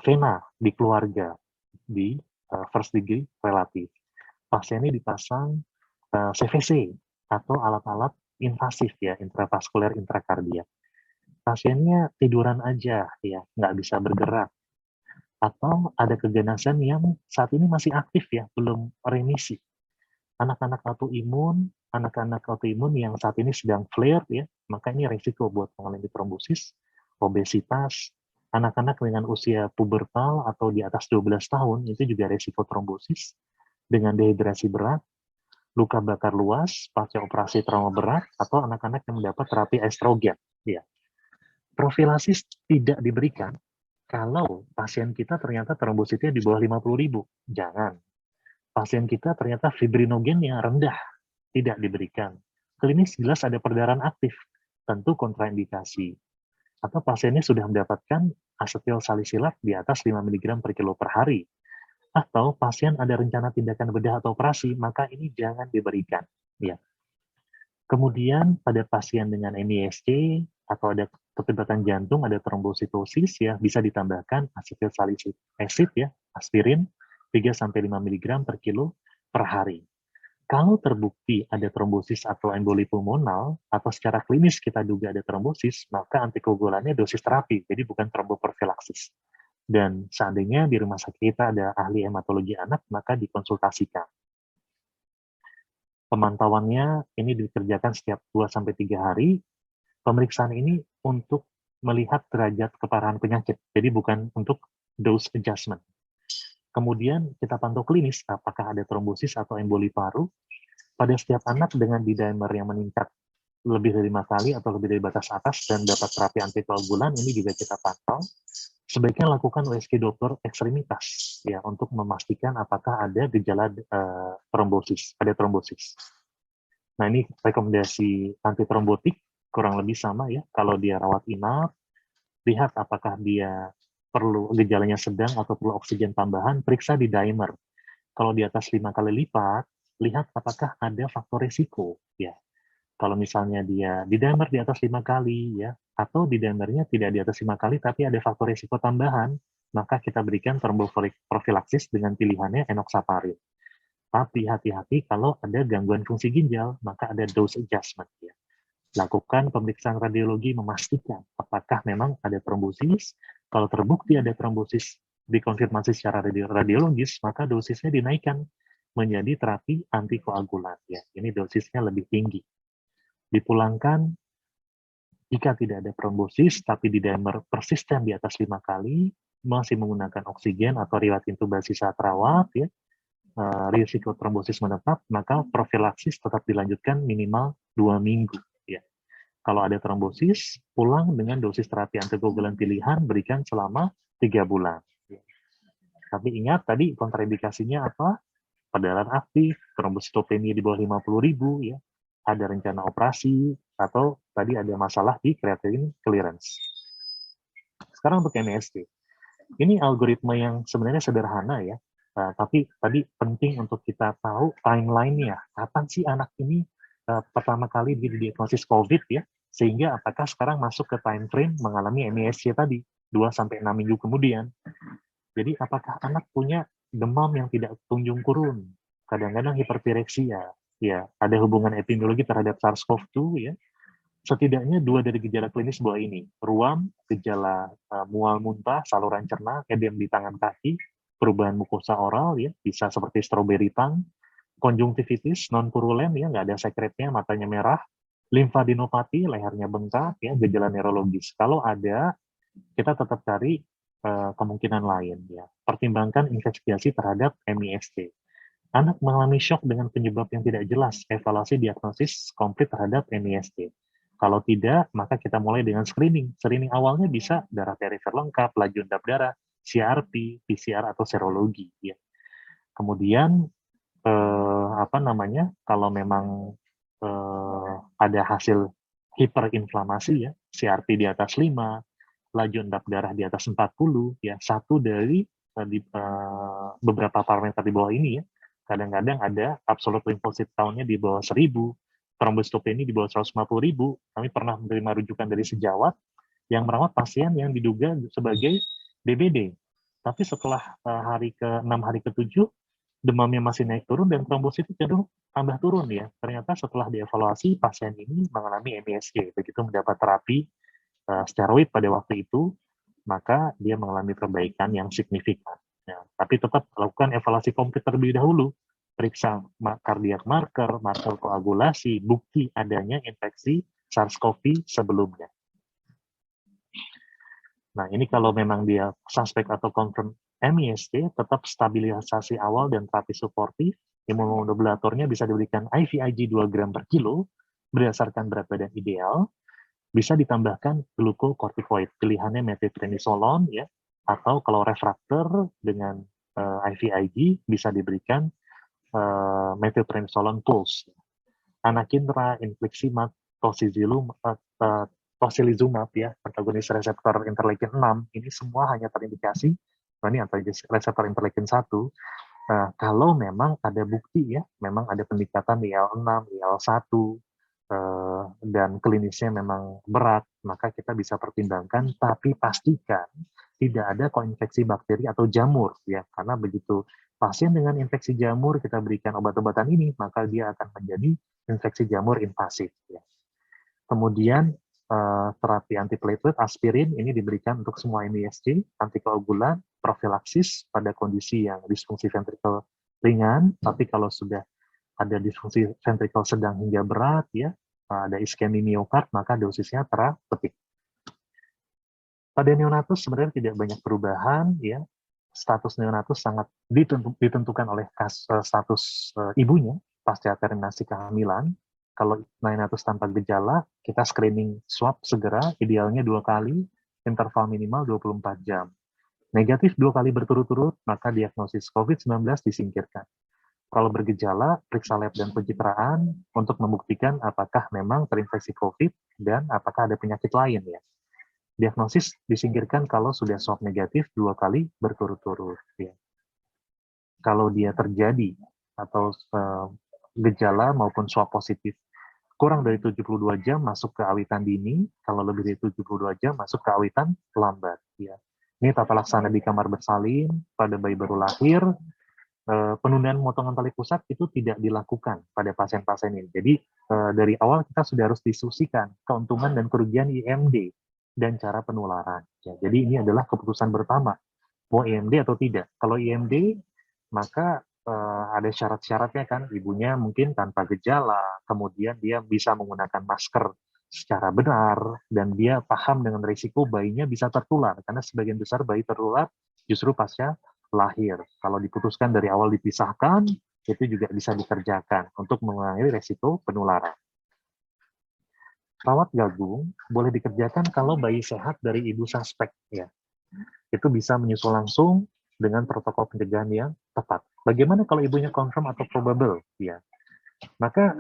vena di keluarga di first degree relatif. Pasien ini dipasang CVC atau alat-alat invasif ya, intravaskuler intrakardia. Pasiennya tiduran aja ya, nggak bisa bergerak. Atau ada keganasan yang saat ini masih aktif ya, belum remisi. Anak-anak autoimun yang saat ini sedang flare ya, maka ini resiko buat mengalami trombosis, obesitas, anak-anak dengan usia pubertal atau di atas 12 tahun itu juga resiko trombosis dengan dehidrasi berat, luka bakar luas, pasca operasi trauma berat, atau anak-anak yang mendapat terapi estrogen. Ya. Profilasis tidak diberikan kalau pasien kita ternyata trombositnya di bawah 50.000. Jangan. Pasien kita ternyata fibrinogennya rendah, tidak diberikan. Klinis jelas ada perdarahan aktif, tentu kontraindikasi. Atau pasiennya sudah mendapatkan asetil salisilat di atas 5 mg per kilo per hari. Atau pasien ada rencana tindakan bedah atau operasi, maka ini jangan diberikan. Ya. Kemudian pada pasien dengan MISC atau ada keterlibatan jantung, ada trombositosis, ya bisa ditambahkan asetil salicylic acid, ya, aspirin, 3-5 mg per kilo per hari. Kalau terbukti ada trombosis atau emboli pulmonal, atau secara klinis kita duga ada trombosis, maka antikoagulannya dosis terapi, jadi bukan tromboprofilaksis. Dan seandainya di rumah sakit kita ada ahli hematologi anak, maka dikonsultasikan. Pemantauannya ini dikerjakan setiap 2-3 hari. Pemeriksaan ini untuk melihat derajat keparahan penyakit, jadi bukan untuk dose adjustment. Kemudian kita pantau klinis, apakah ada trombosis atau emboli paru. Pada setiap anak dengan D-dimer yang meningkat lebih dari 5 kali atau lebih dari batas atas dan dapat terapi antikoagulan, ini juga kita pantau. Sebaiknya lakukan USG Doppler ekstremitas ya untuk memastikan apakah ada gejala trombosis, ada trombosis. Nah, ini rekomendasi antitrombotik kurang lebih sama ya. Kalau dia rawat inap, lihat apakah dia perlu gejalanya sedang atau perlu oksigen tambahan, periksa di dimer. Kalau di atas 5 kali lipat, lihat apakah ada faktor risiko ya. Kalau misalnya dia di dimer di atas 5 kali ya, atau di dimernya tidak di atas 5 kali tapi ada faktor risiko tambahan, maka kita berikan trombofilaksis dengan pilihannya enoxaparin. Tapi hati-hati kalau ada gangguan fungsi ginjal, maka ada dose adjustment ya. Lakukan pemeriksaan radiologi memastikan apakah memang ada trombosis. Kalau terbukti ada trombosis dikonfirmasi secara radiologis, maka dosisnya dinaikkan menjadi terapi antikoagulan ya. Ini dosisnya lebih tinggi. Dipulangkan jika tidak ada trombosis, tapi di dimer persisten di atas 5 kali, masih menggunakan oksigen atau riwayat intubasi saat rawat, ya, risiko trombosis menetap, maka profilaksis tetap dilanjutkan minimal 2 minggu. Ya. Kalau ada trombosis, pulang dengan dosis terapi antikoagulan pilihan, berikan selama 3 bulan. Ya. Tapi ingat tadi kontraindikasinya apa? Perdarahan aktif, trombositopenia di bawah 50.000, ya. Ada rencana operasi, atau tadi ada masalah di creatinine clearance. Sekarang untuk MST. Ini algoritma yang sebenarnya sederhana ya, tapi tadi penting untuk kita tahu timeline-nya. Kapan sih anak ini pertama kali didiagnosis COVID ya, sehingga apakah sekarang masuk ke time frame mengalami MISC tadi, 2-6 minggu kemudian. Jadi apakah anak punya demam yang tidak kunjung turun, kadang-kadang hiperpireksia, ya ada hubungan epidemiologi terhadap SARS-CoV-2 ya. Setidaknya 2 dari gejala klinis bawah ini, ruam, gejala mual muntah, saluran cerna, edem di tangan kaki, perubahan mukosa oral ya, bisa seperti strawberry tongue, konjungtivitis non purulen ya, nggak ada sekretnya, matanya merah, limfadenopati, lehernya bengkak ya, gejala neurologis. Kalau ada, kita tetap cari kemungkinan lain ya. Pertimbangkan investigasi terhadap MIST. Anak mengalami shock dengan penyebab yang tidak jelas, evaluasi diagnosis komplit terhadap MIST. Kalau tidak, maka kita mulai dengan screening. Screening awalnya bisa darah perifer lengkap, laju endap darah, CRP, PCR atau serologi. Ya. Kemudian kalau memang ada hasil hiperinflamasi ya, CRP di atas 5, laju endap darah di atas 40, ya satu dari beberapa parameter di bawah ini ya. Kadang-kadang ada absolute lymphocyte count-nya di bawah 1000, trombositopenia di bawah 150.000. Kami pernah menerima rujukan dari sejawat yang merawat pasien yang diduga sebagai DBD. Tapi setelah hari ke-6, hari ke-7, demamnya masih naik turun dan trombosit itu cenderung tambah turun ya. Ternyata setelah dievaluasi, pasien ini mengalami MISC. Begitu mendapat terapi steroid pada waktu itu, maka dia mengalami perbaikan yang signifikan. Ya, tapi tetap lakukan evaluasi komplit terlebih dahulu, periksa kardiak marker, marker koagulasi, bukti adanya infeksi SARS-CoV sebelumnya. Nah, ini kalau memang dia suspek atau confirm MISC, tetap stabilisasi awal dan terapi suportif. Imunomodulatornya bisa diberikan IVIG 2 gram per kilo berdasarkan berat badan ideal. Bisa ditambahkan glukokortikoid, pilihannya methylprednisolone ya, atau kalau refraktor dengan IVIG bisa diberikan methylprednisolone pulse. Anakinra, infliximab, tocilizumab ya, antagonis reseptor interleukin 6, ini semua hanya terindikasi, ini antagonis reseptor interleukin 1. Kalau memang ada bukti ya, memang ada peningkatan IL-6, IL-1, dan klinisnya memang berat, maka kita bisa pertimbangkan, tapi pastikan tidak ada koinfeksi bakteri atau jamur ya, karena begitu pasien dengan infeksi jamur kita berikan obat-obatan ini, maka dia akan menjadi infeksi jamur invasif ya. Kemudian terapi antiplatelet, aspirin, ini diberikan untuk semua MISC, antikoagulan, profilaksis pada kondisi yang disfungsi ventrikel ringan, tapi kalau sudah ada disfungsi ventrikel sedang hingga berat, ya, ada iskemi miokard, maka dosisnya terapetip. Pada neonatus sebenarnya tidak banyak perubahan, ya. Status neonatus sangat ditentukan oleh status ibunya pasca terminasi kehamilan. Kalau neonatus tanpa gejala, kita screening swab segera, idealnya 2 kali, interval minimal 24 jam. Negatif 2 kali berturut-turut, maka diagnosis COVID-19 disingkirkan. Kalau bergejala, periksa lab dan pencitraan untuk membuktikan apakah memang terinfeksi COVID dan apakah ada penyakit lain, ya. Diagnosis disingkirkan kalau sudah swab negatif 2 kali berturut-turut, ya. Kalau dia terjadi atau gejala maupun swab positif kurang dari 72 jam masuk ke awitan dini, kalau lebih dari 72 jam masuk ke awitan lambat, ya. Ini tata laksana di kamar bersalin pada bayi baru lahir. Penundaan pemotongan tali pusat itu tidak dilakukan pada pasien-pasien ini. Jadi dari awal kita sudah harus diskusikan keuntungan dan kerugian IMD dan cara penularan. Ya, jadi ini adalah keputusan bersama, mau IMD atau tidak. Kalau IMD, maka ada syarat-syaratnya kan, ibunya mungkin tanpa gejala, kemudian dia bisa menggunakan masker secara benar, dan dia paham dengan risiko bayinya bisa tertular, karena sebagian besar bayi tertular justru pasca lahir. Kalau diputuskan dari awal dipisahkan, itu juga bisa dikerjakan untuk mengurangi risiko penularan. Rawat gabung boleh dikerjakan kalau bayi sehat dari ibu suspek, ya. Itu bisa menyusul langsung dengan protokol pencegahan yang tepat. Bagaimana kalau ibunya confirm atau probable, ya? Maka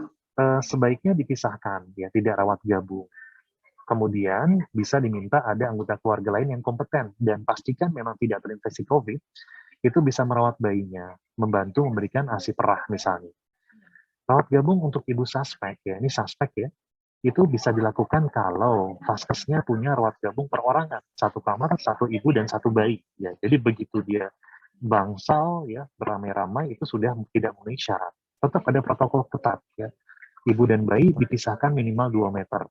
sebaiknya dipisahkan, ya, tidak rawat gabung. Kemudian bisa diminta ada anggota keluarga lain yang kompeten dan pastikan memang tidak terinfeksi COVID, itu bisa merawat bayinya, membantu memberikan ASI perah misalnya. Rawat gabung untuk ibu suspek, ya, ini suspek, ya, itu bisa dilakukan kalau vaskesnya punya rawat gabung perorangan, 1 kamar, 1 ibu dan 1 bayi, ya. Jadi begitu dia bangsal, ya, beramai-ramai, itu sudah tidak memenuhi syarat. Tetap ada protokol ketat, ya. Ibu dan bayi dipisahkan minimal 2 meter.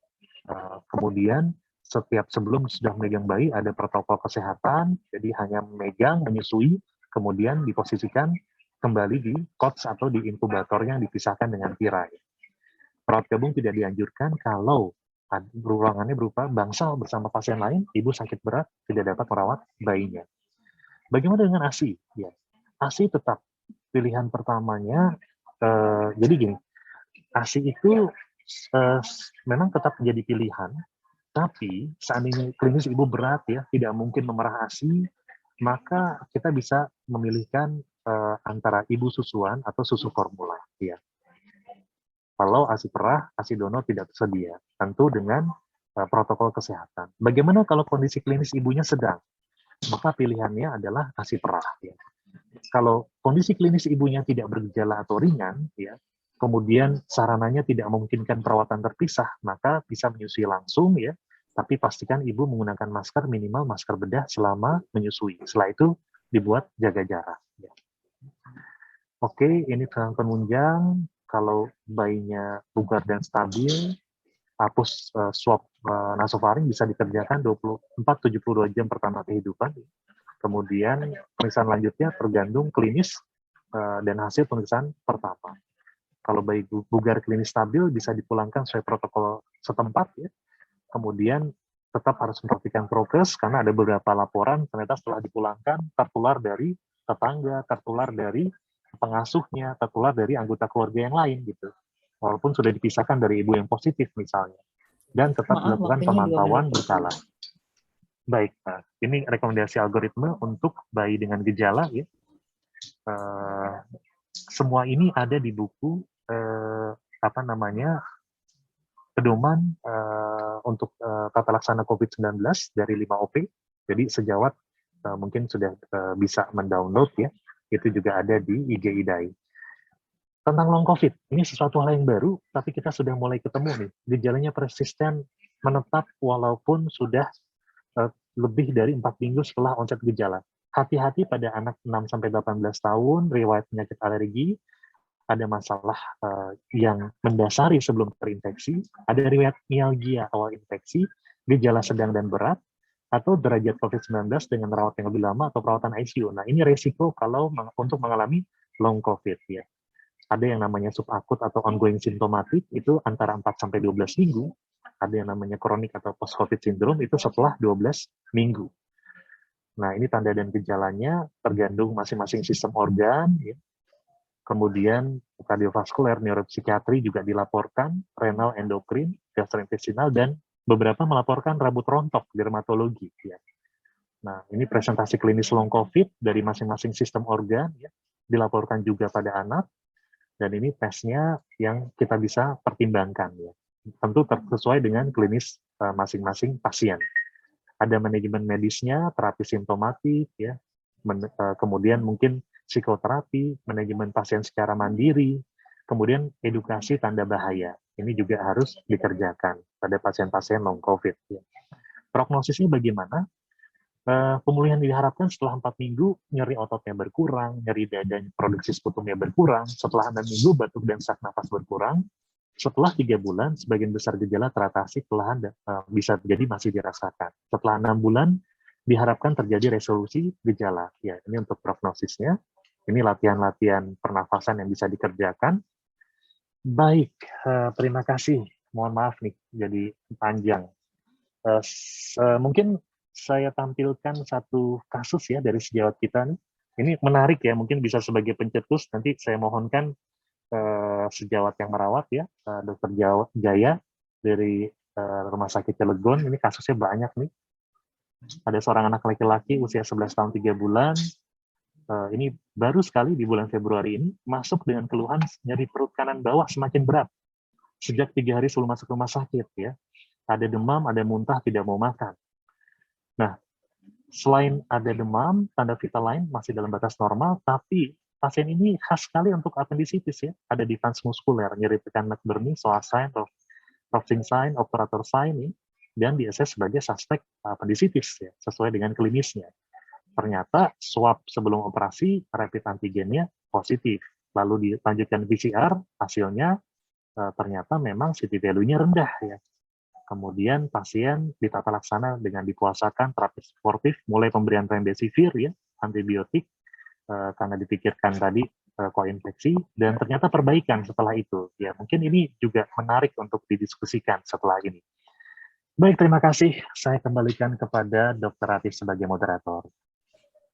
Kemudian setiap sebelum sudah memegang bayi ada protokol kesehatan, jadi hanya memegang, menyusui, kemudian diposisikan kembali di kots atau di inkubator yang dipisahkan dengan tirai. Rawat gabung tidak dianjurkan kalau ruangannya berupa bangsal bersama pasien lain, ibu sakit berat, tidak dapat merawat bayinya. Bagaimana dengan ASI? Ya, ASI tetap pilihan pertamanya. Jadi gini, ASI itu memang tetap menjadi pilihan, tapi seandainya klinis ibu berat, ya, tidak mungkin memerah ASI, maka kita bisa memilihkan antara ibu susuan atau susu formula, ya. Kalau ASI perah, ASI donor tidak tersedia, tentu dengan protokol kesehatan. Bagaimana kalau kondisi klinis ibunya sedang? Maka pilihannya adalah ASI perah, ya. Kalau kondisi klinis ibunya tidak bergejala atau ringan, ya, kemudian sarananya tidak memungkinkan perawatan terpisah, maka bisa menyusui langsung, ya. Tapi pastikan ibu menggunakan masker, minimal masker bedah selama menyusui. Setelah itu dibuat jaga jarak. Ya. Oke, ini tentang penunjang. Kalau bayinya bugar dan stabil, hapus swab nasofaring bisa dikerjakan 24-72 jam pertama kehidupan. Kemudian pemeriksaan lanjutnya tergantung klinis dan hasil pemeriksaan pertama. Kalau bayi bugar klinis stabil bisa dipulangkan sesuai protokol setempat, ya. Kemudian tetap harus memperhatikan prokes karena ada beberapa laporan ternyata setelah dipulangkan tertular dari tetangga, tertular dari pengasuhnya, tertular dari anggota keluarga yang lain, gitu. Walaupun sudah dipisahkan dari ibu yang positif misalnya. Dan tetap dilakukan pemantauan berkala. Baik, ini rekomendasi algoritma untuk bayi dengan gejala, ya. Semua ini ada di buku pedoman untuk tata laksana COVID-19 dari 5 OP. Jadi sejawat mungkin sudah bisa mendownload, ya. Itu juga ada di IG IDAI. Tentang long COVID, ini sesuatu hal yang baru, tapi kita sudah mulai ketemu nih. Gejalanya persisten menetap walaupun sudah lebih dari 4 minggu setelah onset gejala. Hati-hati pada anak 6-18 tahun, riwayat penyakit alergi, ada masalah yang mendasari sebelum terinfeksi, ada riwayat mialgia awal infeksi, gejala sedang dan berat, atau derajat COVID-19 dengan rawat yang lebih lama atau perawatan ICU. Nah, ini resiko kalau untuk mengalami long COVID ya. Ada yang namanya subakut atau ongoing symptomatic, itu antara 4-12 minggu. Ada yang namanya kronik atau post-COVID syndrome, itu setelah 12 minggu. Nah, ini tanda dan gejalanya tergantung masing-masing sistem organ, ya. Kemudian kardiovaskuler, neuropsikiatri juga dilaporkan, renal, endokrin, gastrointestinal, dan beberapa melaporkan rambut rontok, dermatologi. Ya. Nah, ini presentasi klinis long COVID dari masing-masing sistem organ, ya, dilaporkan juga pada anak, dan ini tesnya yang kita bisa pertimbangkan. Ya. Tentu sesuai dengan klinis masing-masing pasien. Ada manajemen medisnya, terapi simptomatik, ya, kemudian mungkin psikoterapi, manajemen pasien secara mandiri, kemudian edukasi tanda bahaya. Ini juga harus dikerjakan pada pasien-pasien long COVID. Ya. Prognosisnya bagaimana? Pemulihan diharapkan setelah 4 minggu, nyeri ototnya berkurang, nyeri dada produksi sputumnya berkurang, setelah 6 minggu batuk dan sesak nafas berkurang, setelah 3 bulan, sebagian besar gejala teratasi perlahan bisa terjadi masih dirasakan. Setelah 6 bulan, diharapkan terjadi resolusi gejala. Ya, ini untuk prognosisnya. Ini latihan-latihan pernafasan yang bisa dikerjakan. Baik, terima kasih. Mohon maaf nih, jadi panjang. Mungkin saya tampilkan satu kasus ya dari sejawat kita nih. Ini menarik ya, mungkin bisa sebagai pencetus. Nanti saya mohonkan sejawat yang merawat ya, Dr. Jaya dari Rumah Sakit Cilegon. Ini kasusnya banyak nih. Ada seorang anak laki-laki usia 11 tahun 3 bulan. Ini baru sekali di bulan Februari ini masuk dengan keluhan nyeri perut kanan bawah semakin berat. Sejak 3 hari sebelum masuk rumah sakit ya. Ada demam, ada muntah, tidak mau makan. Nah, selain ada demam, tanda vital lain masih dalam batas normal, tapi pasien ini khas sekali untuk appendicitis ya. Ada defense muskuler, nyeri tekan McBurney, psoas sign, Rovsing sign, operator sign, dan di-assess sebagai suspek appendicitis ya, sesuai dengan klinisnya. Ternyata swab sebelum operasi, rapid antigennya positif. Lalu dilanjutkan PCR, hasilnya ternyata memang CT value-nya rendah ya. Kemudian pasien ditata laksana dengan dipuasakan terapi suportif, mulai pemberian remdesivir ya, antibiotik karena dipikirkan tadi koinfeksi, dan ternyata perbaikan setelah itu. Ya, mungkin ini juga menarik untuk didiskusikan setelah ini. Baik, terima kasih. Saya kembalikan kepada Dr. Atif sebagai moderator.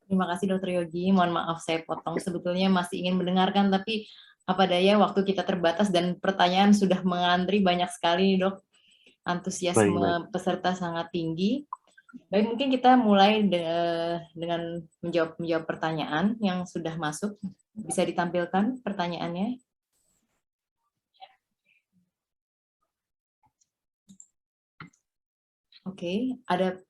Terima kasih Dr. Yogi. Mohon maaf saya potong. Sebetulnya masih ingin mendengarkan, tapi apa daya waktu kita terbatas dan pertanyaan sudah mengantri banyak sekali, Dok. Antusiasme peserta sangat tinggi. Baik, mungkin kita mulai dengan menjawab pertanyaan yang sudah masuk. Bisa ditampilkan pertanyaannya? Oke, ada.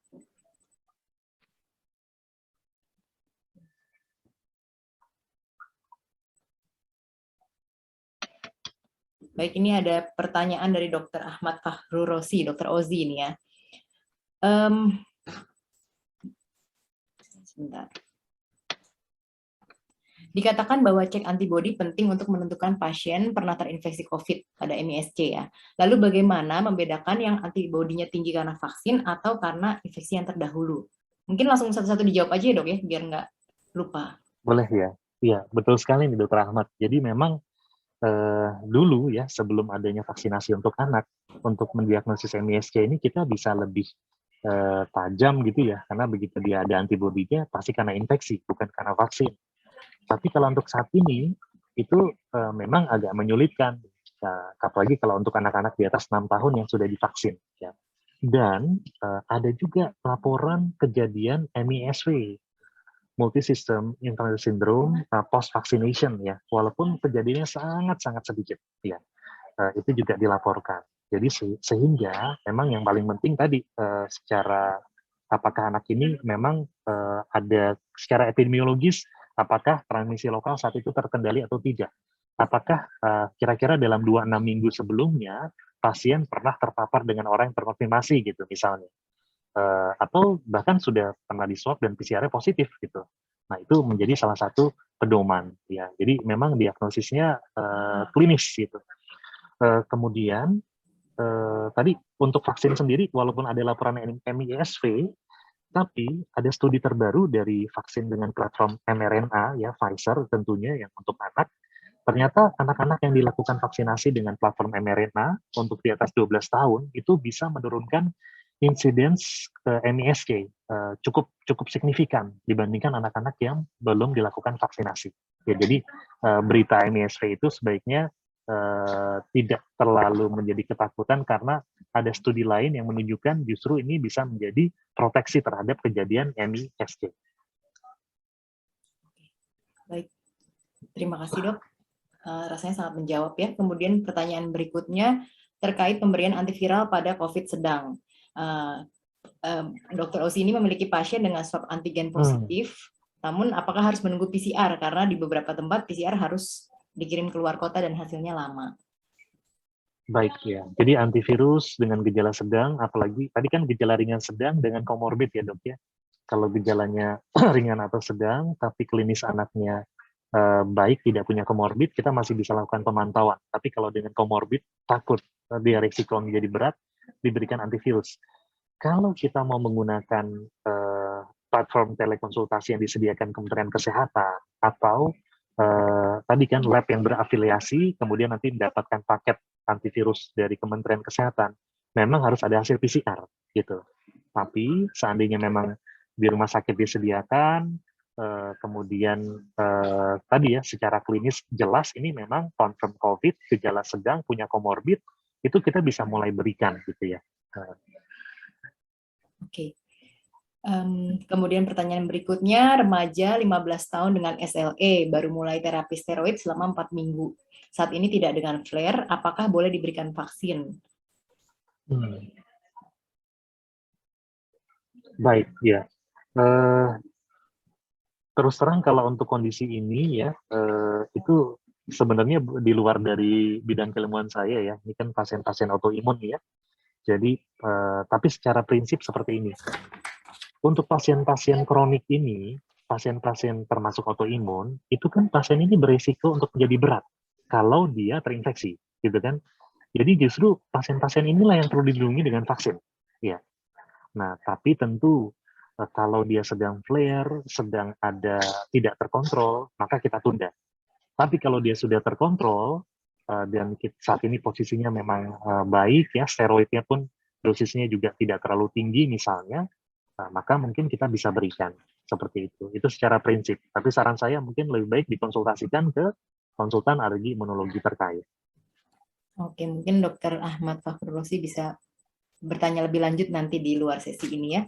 Baik, ini ada pertanyaan dari Dr. Ahmad Fahru Rosi, Dr. Ozi ini ya. Sebentar. Dikatakan bahwa cek antibodi penting untuk menentukan pasien pernah terinfeksi COVID pada MISC ya. Lalu bagaimana membedakan yang antibodinya tinggi karena vaksin atau karena infeksi yang terdahulu? Mungkin langsung satu-satu dijawab aja ya Dok ya, biar nggak lupa. Boleh ya. Iya, betul sekali nih Dr. Ahmad. Jadi memang dulu ya, sebelum adanya vaksinasi untuk anak, untuk mendiagnosis MISC ini kita bisa lebih tajam gitu ya, karena begitu dia ada antibodinya pasti karena infeksi, bukan karena vaksin. Tapi kalau untuk saat ini itu memang agak menyulitkan, apalagi kalau untuk anak-anak di atas 6 tahun yang sudah divaksin. Ya. Dan ada juga laporan kejadian MISV, multisystem inflammatory syndrome post vaccination ya, walaupun kejadiannya sangat sedikit ya, itu juga dilaporkan. Jadi sehingga memang yang paling penting tadi secara apakah anak ini memang ada secara epidemiologis, apakah transmisi lokal saat itu terkendali atau tidak. Apakah kira-kira dalam 2-6 minggu sebelumnya pasien pernah terpapar dengan orang yang terkonfirmasi gitu misalnya. Atau bahkan sudah pernah di swab dan PCR-nya positif gitu. Nah, itu menjadi salah satu pedoman ya. Jadi memang diagnosisnya klinis gitu. Kemudian tadi untuk vaksin sendiri, walaupun ada laporan MISV, tapi ada studi terbaru dari vaksin dengan platform mRNA ya, Pfizer tentunya yang untuk anak. Ternyata anak-anak yang dilakukan vaksinasi dengan platform mRNA untuk di atas 12 tahun itu bisa menurunkan insidence MISK cukup signifikan dibandingkan anak-anak yang belum dilakukan vaksinasi. Ya, jadi berita MISV itu sebaiknya tidak terlalu menjadi ketakutan karena ada studi lain yang menunjukkan justru ini bisa menjadi proteksi terhadap kejadian MISK. Baik, terima kasih dok. Rasanya sangat menjawab ya. Kemudian pertanyaan berikutnya terkait pemberian antiviral pada COVID sedang. Dr. Osi ini memiliki pasien dengan swab antigen positif, namun apakah harus menunggu PCR? Karena di beberapa tempat PCR harus dikirim keluar kota dan hasilnya lama. Baik ya, jadi antivirus dengan gejala sedang, apalagi tadi kan gejala ringan sedang dengan komorbid ya dok ya. Kalau gejalanya ringan atau sedang, tapi klinis anaknya baik, tidak punya komorbid, kita masih bisa lakukan pemantauan. Tapi kalau dengan komorbid, takut dia risiko menjadi berat, diberikan antivirus. Kalau kita mau menggunakan platform telekonsultasi yang disediakan Kementerian Kesehatan, atau tadi kan lab yang berafiliasi, kemudian nanti mendapatkan paket antivirus dari Kementerian Kesehatan, memang harus ada hasil PCR, gitu. Tapi seandainya memang di rumah sakit disediakan, kemudian tadi ya secara klinis jelas ini memang confirm COVID, gejala sedang, punya komorbid, itu kita bisa mulai berikan gitu ya. Oke. Kemudian pertanyaan berikutnya, remaja 15 tahun dengan SLE baru mulai terapi steroid selama 4 minggu. Saat ini tidak dengan flare, apakah boleh diberikan vaksin? Baik ya. Terus terang kalau untuk kondisi ini ya, itu sebenarnya di luar dari bidang keilmuan saya ya. Ini kan pasien-pasien autoimun ya. Jadi, tapi secara prinsip seperti ini. Untuk pasien-pasien kronik ini, pasien-pasien termasuk autoimun, itu kan pasien ini berisiko untuk menjadi berat kalau dia terinfeksi, gitu kan? Jadi justru pasien-pasien inilah yang perlu dilindungi dengan vaksin. Ya. Nah, tapi tentu kalau dia sedang flare, sedang ada tidak terkontrol, maka kita tunda. Tapi kalau dia sudah terkontrol, dan saat ini posisinya memang baik, ya steroidnya pun dosisnya juga tidak terlalu tinggi misalnya, maka mungkin kita bisa berikan seperti itu. Itu secara prinsip. Tapi saran saya mungkin lebih baik dikonsultasikan ke konsultan alergi imunologi terkait. Oke, mungkin Dr. Ahmad Fakhrulosi bisa bertanya lebih lanjut nanti di luar sesi ini ya.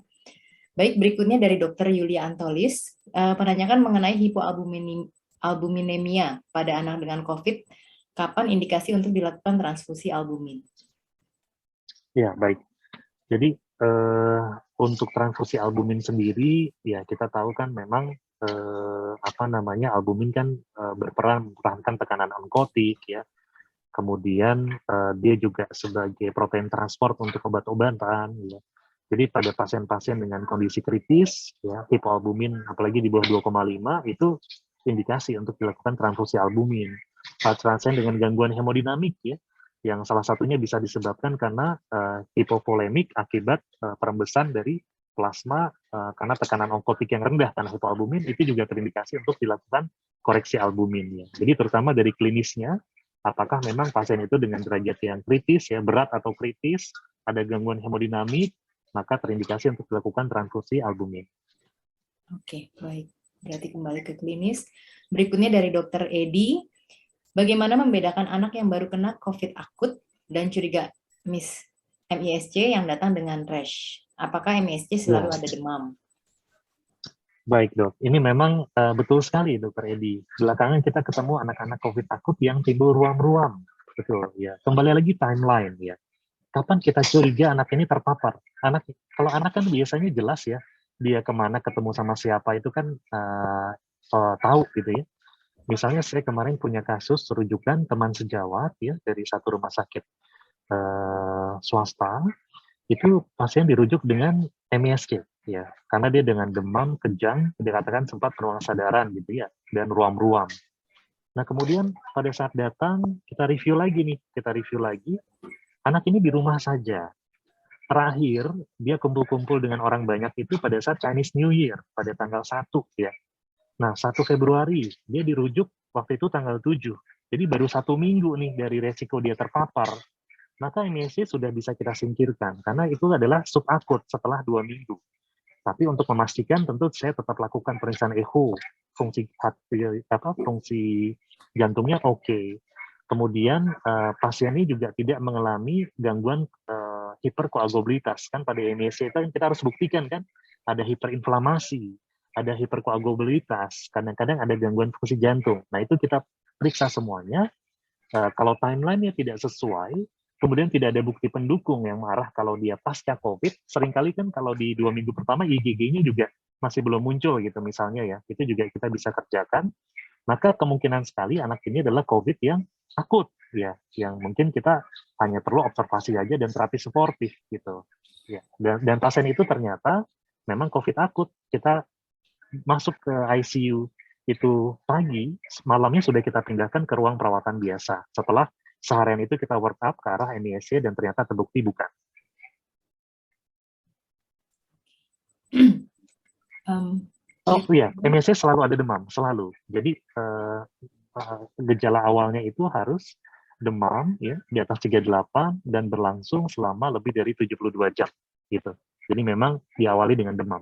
Baik, berikutnya dari Dr. Yulia Antolis, menanyakan mengenai hipoalbuminemia pada anak dengan COVID, kapan indikasi untuk dilakukan transfusi albumin? Ya, baik. Jadi untuk transfusi albumin sendiri, ya kita tahu kan memang albumin kan berperan mempertahankan tekanan onkotik ya. Kemudian dia juga sebagai protein transport untuk obat-obatan ya. Jadi pada pasien-pasien dengan kondisi kritis, ya, hipoalbumin, apalagi di bawah 2,5, itu indikasi untuk dilakukan transfusi albumin. Pasien dengan gangguan hemodinamik, ya, yang salah satunya bisa disebabkan karena hipovolemik akibat perembesan dari plasma karena tekanan onkotik yang rendah karena hipoalbumin, itu juga terindikasi untuk dilakukan koreksi albumin. Ya. Jadi terutama dari klinisnya, apakah memang pasien itu dengan derajat yang kritis, ya, berat atau kritis, ada gangguan hemodinamik, maka terindikasi untuk dilakukan transfusi albumin. Oke, baik. Berarti kembali ke klinis. Berikutnya dari Dr. Edi, bagaimana membedakan anak yang baru kena COVID akut dan curiga MISC yang datang dengan rash? Apakah MISC selalu ada demam? Baik dok, ini memang betul sekali Dr. Edi. Belakangan kita ketemu anak-anak COVID akut yang timbul ruam-ruam. Betul, ya. Kembali lagi timeline, ya. Kapan kita curiga anak ini terpapar? Kalau anak kan biasanya jelas ya, dia kemana ketemu sama siapa itu kan tahu gitu ya. Misalnya saya kemarin punya kasus rujukan teman sejawat ya dari satu rumah sakit swasta, itu pasien dirujuk dengan MISC ya, karena dia dengan demam, kejang, dikatakan sempat penuh kesadaran gitu ya, dan ruam-ruam. Nah, kemudian pada saat datang, kita review lagi, anak ini di rumah saja. Terakhir, dia kumpul-kumpul dengan orang banyak itu pada saat Chinese New Year, pada tanggal 1 ya. Nah, 1 Februari, dia dirujuk waktu itu tanggal 7. Jadi baru 1 minggu nih dari resiko dia terpapar. Maka MIS-C sudah bisa kita singkirkan, karena itu adalah subakut setelah 2 minggu. Tapi untuk memastikan tentu saya tetap lakukan pemeriksaan echo, fungsi fungsi jantungnya oke. Kemudian pasien ini juga tidak mengalami gangguan hiperkoagulabilitas. Kan pada MIS-C itu kita harus buktikan kan ada hiperinflamasi, ada hiperkoagulabilitas, kadang-kadang ada gangguan fungsi jantung. Nah, itu kita periksa semuanya. Kalau timeline-nya tidak sesuai, kemudian tidak ada bukti pendukung yang mengarah kalau dia pasca COVID, seringkali kan kalau di 2 minggu pertama IgG-nya juga masih belum muncul gitu misalnya ya, itu juga kita bisa kerjakan, maka kemungkinan sekali anak ini adalah COVID yang akut ya, yang mungkin kita hanya perlu observasi aja dan terapi suportif gitu. Ya, dan pasien itu ternyata memang COVID akut, kita masuk ke ICU itu pagi, malamnya sudah kita pindahkan ke ruang perawatan biasa. Setelah seharian itu kita work up ke arah MIS-C dan ternyata terbukti bukan. Oh iya, MIS-C selalu ada demam, selalu. Jadi gejala awalnya itu harus demam ya di atas 38 dan berlangsung selama lebih dari 72 jam gitu. Jadi memang diawali dengan demam.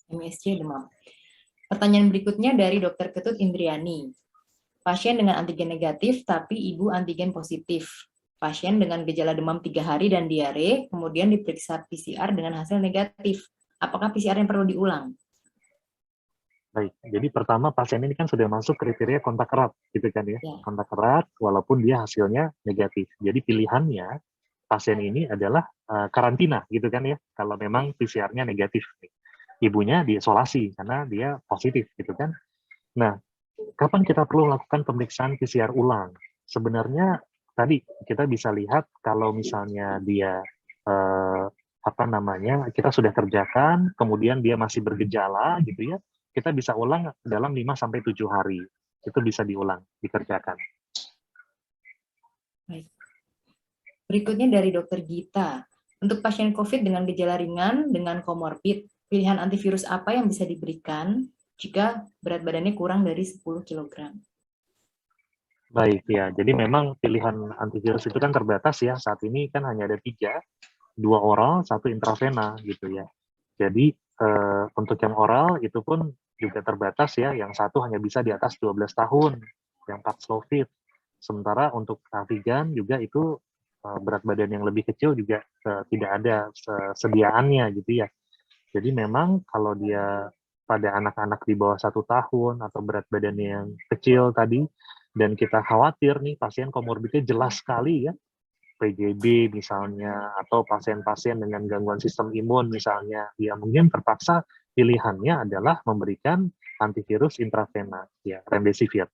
MIS-C demam. Pertanyaan berikutnya dari Dr. Ketut Indriani. Pasien dengan antigen negatif tapi ibu antigen positif. Pasien dengan gejala demam 3 hari dan diare, kemudian diperiksa PCR dengan hasil negatif. Apakah PCR yang perlu diulang? Baik, jadi pertama pasien ini kan sudah masuk kriteria kontak erat, gitu kan ya. Kontak erat walaupun dia hasilnya negatif. Jadi pilihannya pasien ini adalah karantina, gitu kan ya. Kalau memang PCR-nya negatif, ibunya diisolasi karena dia positif, gitu kan. Nah, kapan kita perlu melakukan pemeriksaan PCR ulang? Sebenarnya tadi kita bisa lihat kalau misalnya dia kita sudah kerjakan, kemudian dia masih bergejala, gitu ya. Kita bisa ulang dalam 5-7 hari. Itu bisa diulang, dikerjakan. Baik. Berikutnya dari Dr. Gita. Untuk pasien COVID dengan gejala ringan, dengan komorbid, pilihan antivirus apa yang bisa diberikan jika berat badannya kurang dari 10 kg? Baik, ya. Jadi memang pilihan antivirus itu kan terbatas ya. Saat ini kan hanya ada 3, 2 oral, 1 intravena gitu ya. Jadi untuk yang oral itu pun juga terbatas ya. Yang 1 hanya bisa di atas 12 tahun, yang Paxlovid. Sementara untuk Avigan juga itu berat badan yang lebih kecil juga tidak ada sediaannya gitu ya. Jadi memang kalau dia pada anak-anak di bawah 1 tahun atau berat badannya yang kecil tadi, dan kita khawatir nih pasien komorbidnya jelas sekali ya, PJB misalnya, atau pasien-pasien dengan gangguan sistem imun misalnya, ya mungkin terpaksa pilihannya adalah memberikan antivirus intravena, ya remdesivir.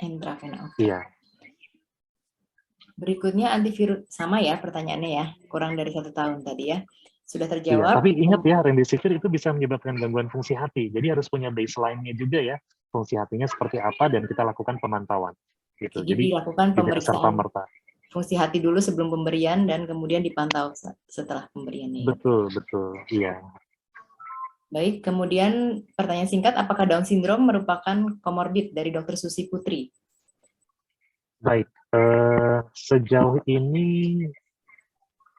Intravena, oke. Iya. Berikutnya antivirus, sama ya pertanyaannya ya, kurang dari 1 tahun tadi ya. Sudah Iya, terjawab. tapi ingat ya, remdesivir itu bisa menyebabkan gangguan fungsi hati. Jadi harus punya baseline-nya juga ya, fungsi hatinya seperti apa, dan kita lakukan pemantauan. Gitu. Jadi dilakukan pemeriksaan serta-merta fungsi hati dulu sebelum pemberian dan kemudian dipantau setelah pemberiannya. Betul, betul, iya. Baik, kemudian pertanyaan singkat, apakah Down syndrome merupakan komorbid dari Dr. Susi Putri? Baik, sejauh ini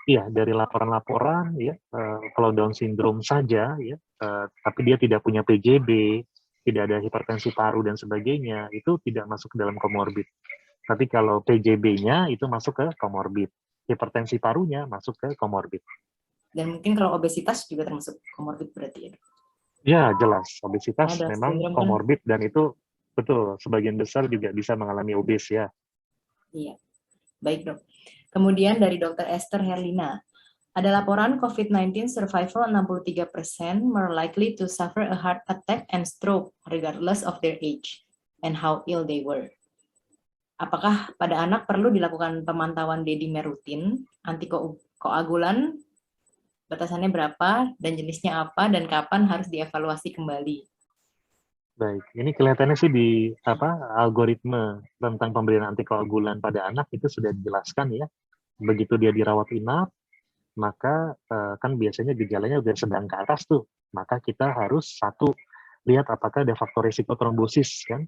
iya dari laporan-laporan ya, kalau Down syndrome saja ya, tapi dia tidak punya PJB, tidak ada hipertensi paru dan sebagainya, itu tidak masuk ke dalam komorbid. Tapi kalau PJB-nya itu masuk ke komorbid, hipertensi parunya masuk ke komorbid. Dan mungkin kalau obesitas juga termasuk komorbid berarti ya? Ya jelas, obesitas memang komorbid dan itu betul sebagian besar juga bisa mengalami obes ya. Iya, baik dok. Kemudian dari Dr. Esther Herlina, ada laporan COVID-19 survival 63% more likely to suffer a heart attack and stroke regardless of their age and how ill they were. Apakah pada anak perlu dilakukan pemantauan dedimer rutin, antikoagulan, batasannya berapa, dan jenisnya apa, dan kapan harus dievaluasi kembali. Baik, ini kelihatannya sih di algoritma tentang pemberian antikoagulan pada anak itu sudah dijelaskan ya. Begitu dia dirawat inap, maka kan biasanya gejalanya udah sedang ke atas tuh. Maka kita harus satu lihat apakah ada faktor risiko trombosis kan.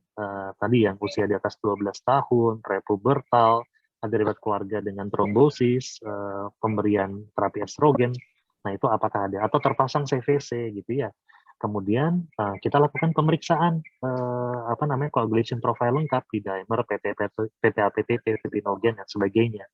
Tadi yang usia di atas 12 tahun, prepubertal, ada riwayat keluarga dengan trombosis, pemberian terapi estrogen. Nah, itu apakah ada atau terpasang CVC gitu ya. Kemudian kita lakukan pemeriksaan coagulation profile lengkap di dimer, PT-APTT, fibrinogen dan sebagainya.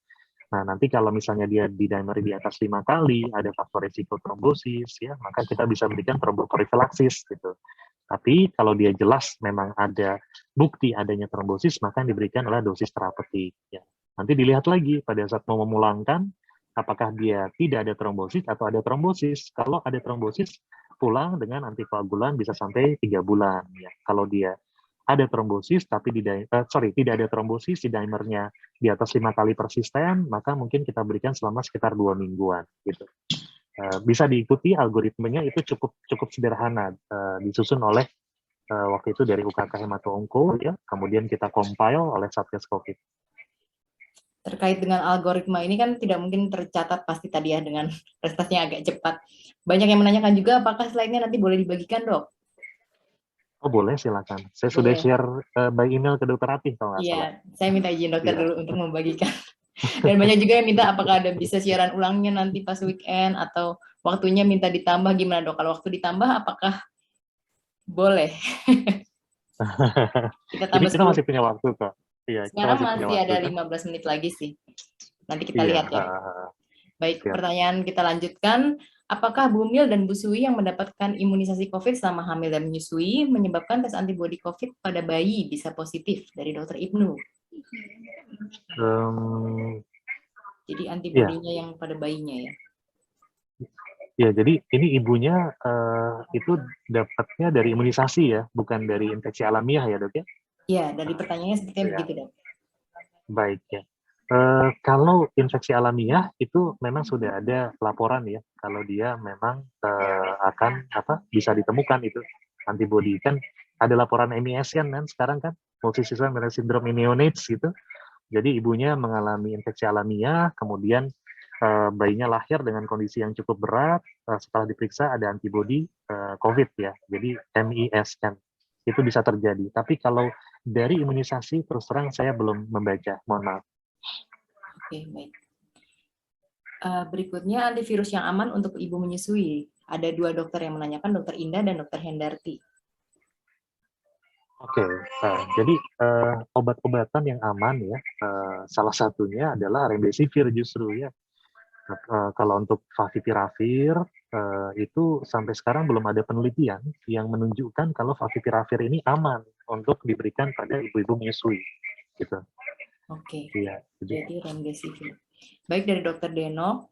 Nah, nanti kalau misalnya dia di dimer di atas 5 kali, ada faktor risiko trombosis, ya, maka kita bisa berikan tromboprofilaksis gitu. Tapi kalau dia jelas memang ada bukti adanya trombosis, maka yang diberikan adalah dosis terapeutik. Ya. Nanti dilihat lagi pada saat mau memulangkan, apakah dia tidak ada trombosis atau ada trombosis. Kalau ada trombosis, pulang dengan antikoagulan bisa sampai 3 bulan. Ya. Kalau dia ada trombosis tapi tidak ada trombosis di dimernya di atas 5 kali persisten, maka mungkin kita berikan selama sekitar 2 mingguan gitu. Bisa diikuti algoritmenya, itu cukup sederhana, disusun oleh waktu itu dari UKK Hemato-Onko ya, kemudian kita compile oleh Satgas Covid. Terkait dengan algoritma ini kan tidak mungkin tercatat pasti tadi ya dengan prestasinya agak cepat. Banyak yang menanyakan juga apakah slide-nya nanti boleh dibagikan, Dok? Oh boleh, silakan. Saya sudah Boleh. share by email ke Dokter Ratih kalau nggak salah. Iya, saya minta izin dokter dulu untuk membagikan. Dan banyak juga yang minta apakah ada bisa siaran ulangnya nanti pas weekend atau waktunya minta ditambah, gimana Dok? Kalau waktu ditambah apakah boleh? Kita tambah Kita 10. masih punya waktu kok. Iya, Sekarang kita masih punya masih waktu, ada kan? 15 menit lagi sih. Nanti kita Iya, lihat ya. Baik, siap. pertanyaan kita lanjutkan. Apakah Bu Mil dan Bu Sui yang mendapatkan imunisasi COVID selama hamil dan menyusui menyebabkan tes antibodi COVID pada bayi bisa positif? Dari Dokter Ibnu. Jadi antibodinya yang pada bayinya ya? Ya, jadi ini ibunya itu dapatnya dari imunisasi ya, bukan dari infeksi alamiah ya dok ya? Iya, dari pertanyaannya sepertinya Ya. begitu dok. Baik ya. Kalau infeksi alamiah itu memang sudah ada laporan ya, kalau dia memang akan bisa ditemukan itu antibodi, kan ada laporan MIS kan sekarang kan, multisystem syndrome in neonates gitu. Jadi ibunya mengalami infeksi alamiah, kemudian bayinya lahir dengan kondisi yang cukup berat, setelah diperiksa ada antibodi COVID ya, jadi MIS kan, itu bisa terjadi. Tapi kalau dari imunisasi terus terang saya belum membaca, mohon maaf. Oke, baik. Berikutnya antivirus yang aman untuk ibu menyusui. Ada 2 dokter yang menanyakan, Dokter Indah dan Dokter Hendarti. Oke, jadi obat-obatan yang aman ya, salah satunya adalah remdesivir justru ya. Kalau untuk favipiravir itu sampai sekarang belum ada penelitian yang menunjukkan kalau favipiravir ini aman untuk diberikan pada ibu-ibu menyusui. Gitu. Oke, ya, jadi remdesivir. Baik, dari Dokter Deno,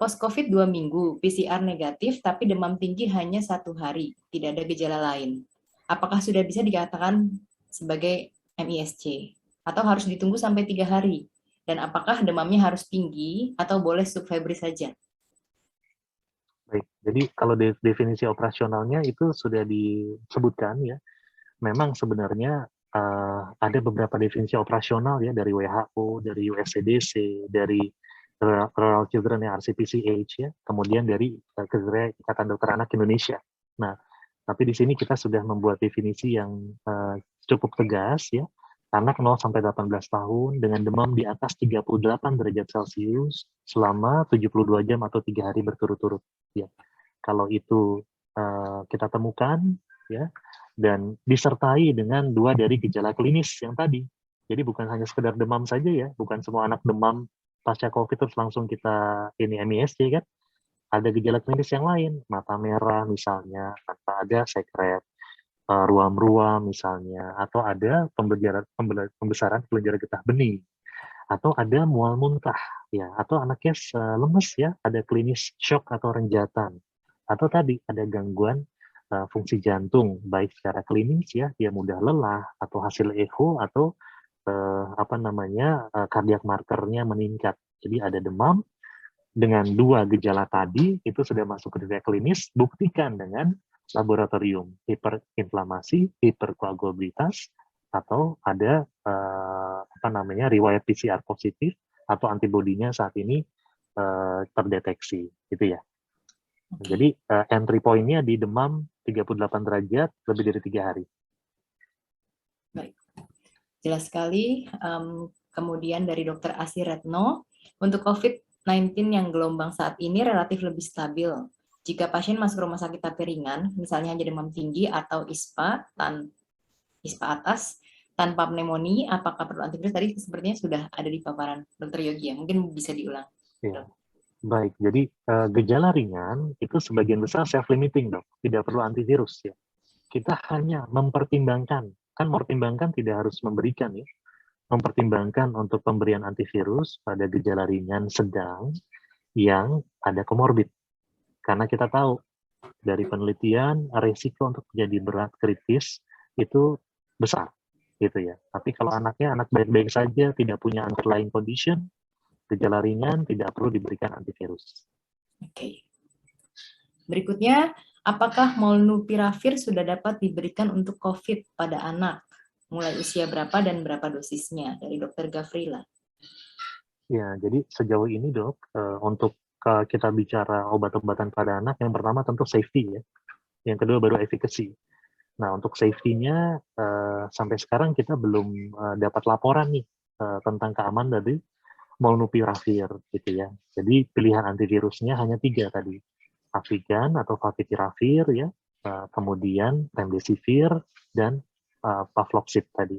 post-COVID 2 minggu, PCR negatif tapi demam tinggi hanya 1 hari, tidak ada gejala lain. Apakah sudah bisa dikatakan sebagai MISC? Atau harus ditunggu sampai 3 hari? Dan apakah demamnya harus tinggi atau boleh subfebris saja? Baik, jadi kalau definisi operasionalnya itu sudah disebutkan ya. Memang sebenarnya ada beberapa definisi operasional ya dari WHO, dari USCDC, dari Rural Children RCPCH ya, kemudian dari Ikatan Dokter Anak Indonesia. Nah, tapi di sini kita sudah membuat definisi yang cukup tegas ya. Anak 0 sampai 18 tahun dengan demam di atas 38 derajat Celcius selama 72 jam atau 3 hari berturut-turut ya. Kalau itu kita temukan ya, dan disertai dengan 2 dari gejala klinis yang tadi. Jadi bukan hanya sekedar demam saja ya, bukan semua anak demam pasca COVID terus langsung kita ini MISC kan. Ada gejala klinis yang lain, mata merah misalnya, tanpa ada sekret, ruam-ruam misalnya, atau ada pembesaran kelenjar getah bening, atau ada mual muntah, ya, atau anaknya lemes ya, ada klinis shock atau renjatan, atau tadi ada gangguan fungsi jantung, baik secara klinis ya, dia mudah lelah, atau hasil echo, atau kardiak markernya meningkat. Jadi ada demam, dengan 2 gejala tadi itu sudah masuk kriteria klinis, buktikan dengan laboratorium hiperinflamasi, hiperkoagulabilitas, atau ada riwayat PCR positif atau antibodinya saat ini terdeteksi, gitu ya. Jadi entry point-nya di demam 38 derajat lebih dari 3 hari. Baik, jelas sekali. Kemudian dari Dr. Asih Retno, untuk COVID-19 yang gelombang saat ini relatif lebih stabil. Jika pasien masuk rumah sakit tapi ringan, misalnya hanya demam tinggi atau ISPA atas, tanpa pneumonia, apakah perlu antivirus? Tadi sepertinya sudah ada di paparan Dr. Yogi ya, mungkin bisa diulang. Ya. Baik, jadi gejala ringan itu sebagian besar self-limiting, dok. Tidak perlu antivirus ya. Kita hanya mempertimbangkan, kan mempertimbangkan tidak harus memberikan ya. Mempertimbangkan untuk pemberian antivirus pada gejala ringan sedang yang ada komorbid. Karena kita tahu dari penelitian resiko untuk menjadi berat kritis itu besar, gitu ya. Tapi kalau anaknya anak baik-baik saja, tidak punya underlying condition, gejala ringan tidak perlu diberikan antivirus. Oke. Berikutnya, apakah molnupiravir sudah dapat diberikan untuk COVID pada anak? Mulai usia berapa dan berapa dosisnya? Dari Dr. Gafrila. Ya, jadi sejauh ini dok, untuk kita bicara obat-obatan pada anak, yang pertama tentu safety ya. Yang kedua baru efficacy. Nah, untuk safety-nya sampai sekarang kita belum dapat laporan nih tentang keamanan dari molnupiravir gitu ya. Jadi pilihan antivirusnya hanya 3 tadi. Avigan atau favipiravir ya, kemudian remdesivir dan Pavloxib tadi.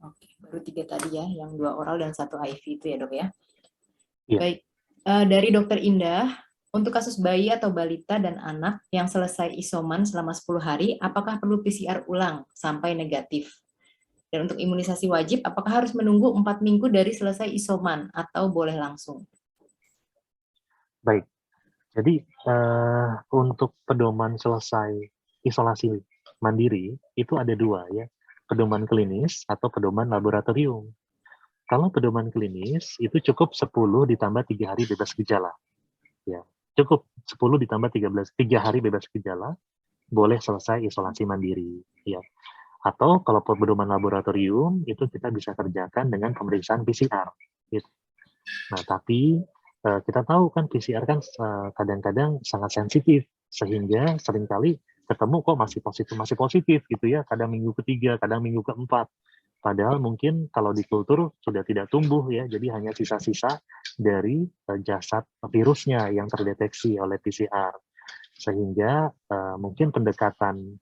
Oke, baru 3 tadi ya, yang 2 oral dan 1 IV itu ya dok ya. Ya. Baik, dari Dokter Indah, untuk kasus bayi atau balita dan anak yang selesai isoman selama 10 hari, apakah perlu PCR ulang sampai negatif? Dan untuk imunisasi wajib, apakah harus menunggu 4 minggu dari selesai isoman atau boleh langsung? Baik, jadi untuk pedoman selesai isolasi mandiri itu ada 2 ya, pedoman klinis atau pedoman laboratorium. Kalau pedoman klinis itu cukup 10 ditambah 3 hari bebas gejala. Ya, cukup 10 ditambah 3 hari bebas gejala, boleh selesai isolasi mandiri. Ya. Atau kalau pedoman laboratorium itu kita bisa kerjakan dengan pemeriksaan PCR. Gitu. Nah, tapi kita tahu kan PCR kan kadang-kadang sangat sensitif, sehingga seringkali ketemu kok masih positif gitu ya, kadang minggu ketiga, kadang minggu keempat. Padahal mungkin kalau di kultur sudah tidak tumbuh ya, jadi hanya sisa-sisa dari jasad virusnya yang terdeteksi oleh PCR. Sehingga mungkin pendekatan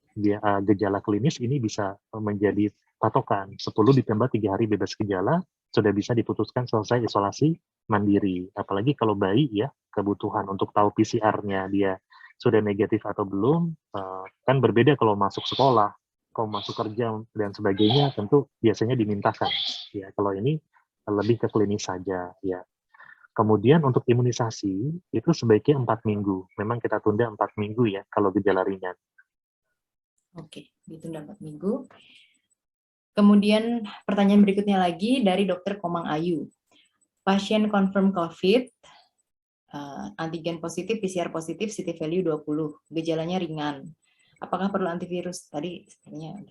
gejala klinis ini bisa menjadi patokan. 10 ditambah 3 hari bebas gejala, sudah bisa diputuskan selesai isolasi mandiri. Apalagi kalau bayi ya, kebutuhan untuk tahu PCR-nya dia sudah negatif atau belum, kan berbeda kalau masuk sekolah, kalau masuk kerja dan sebagainya, tentu biasanya dimintakan. Ya, kalau ini lebih ke klinis saja. Ya. Kemudian untuk imunisasi, itu sebaiknya 4 minggu. Memang kita tunda 4 minggu ya, kalau gejala ringan. Oke, ditunda 4 minggu. Kemudian pertanyaan berikutnya lagi dari Dr. Komang Ayu. Pasien confirm COVID, antigen positif, PCR positif, CT value 20, gejalanya ringan. Apakah perlu antivirus? Tadi sebenarnya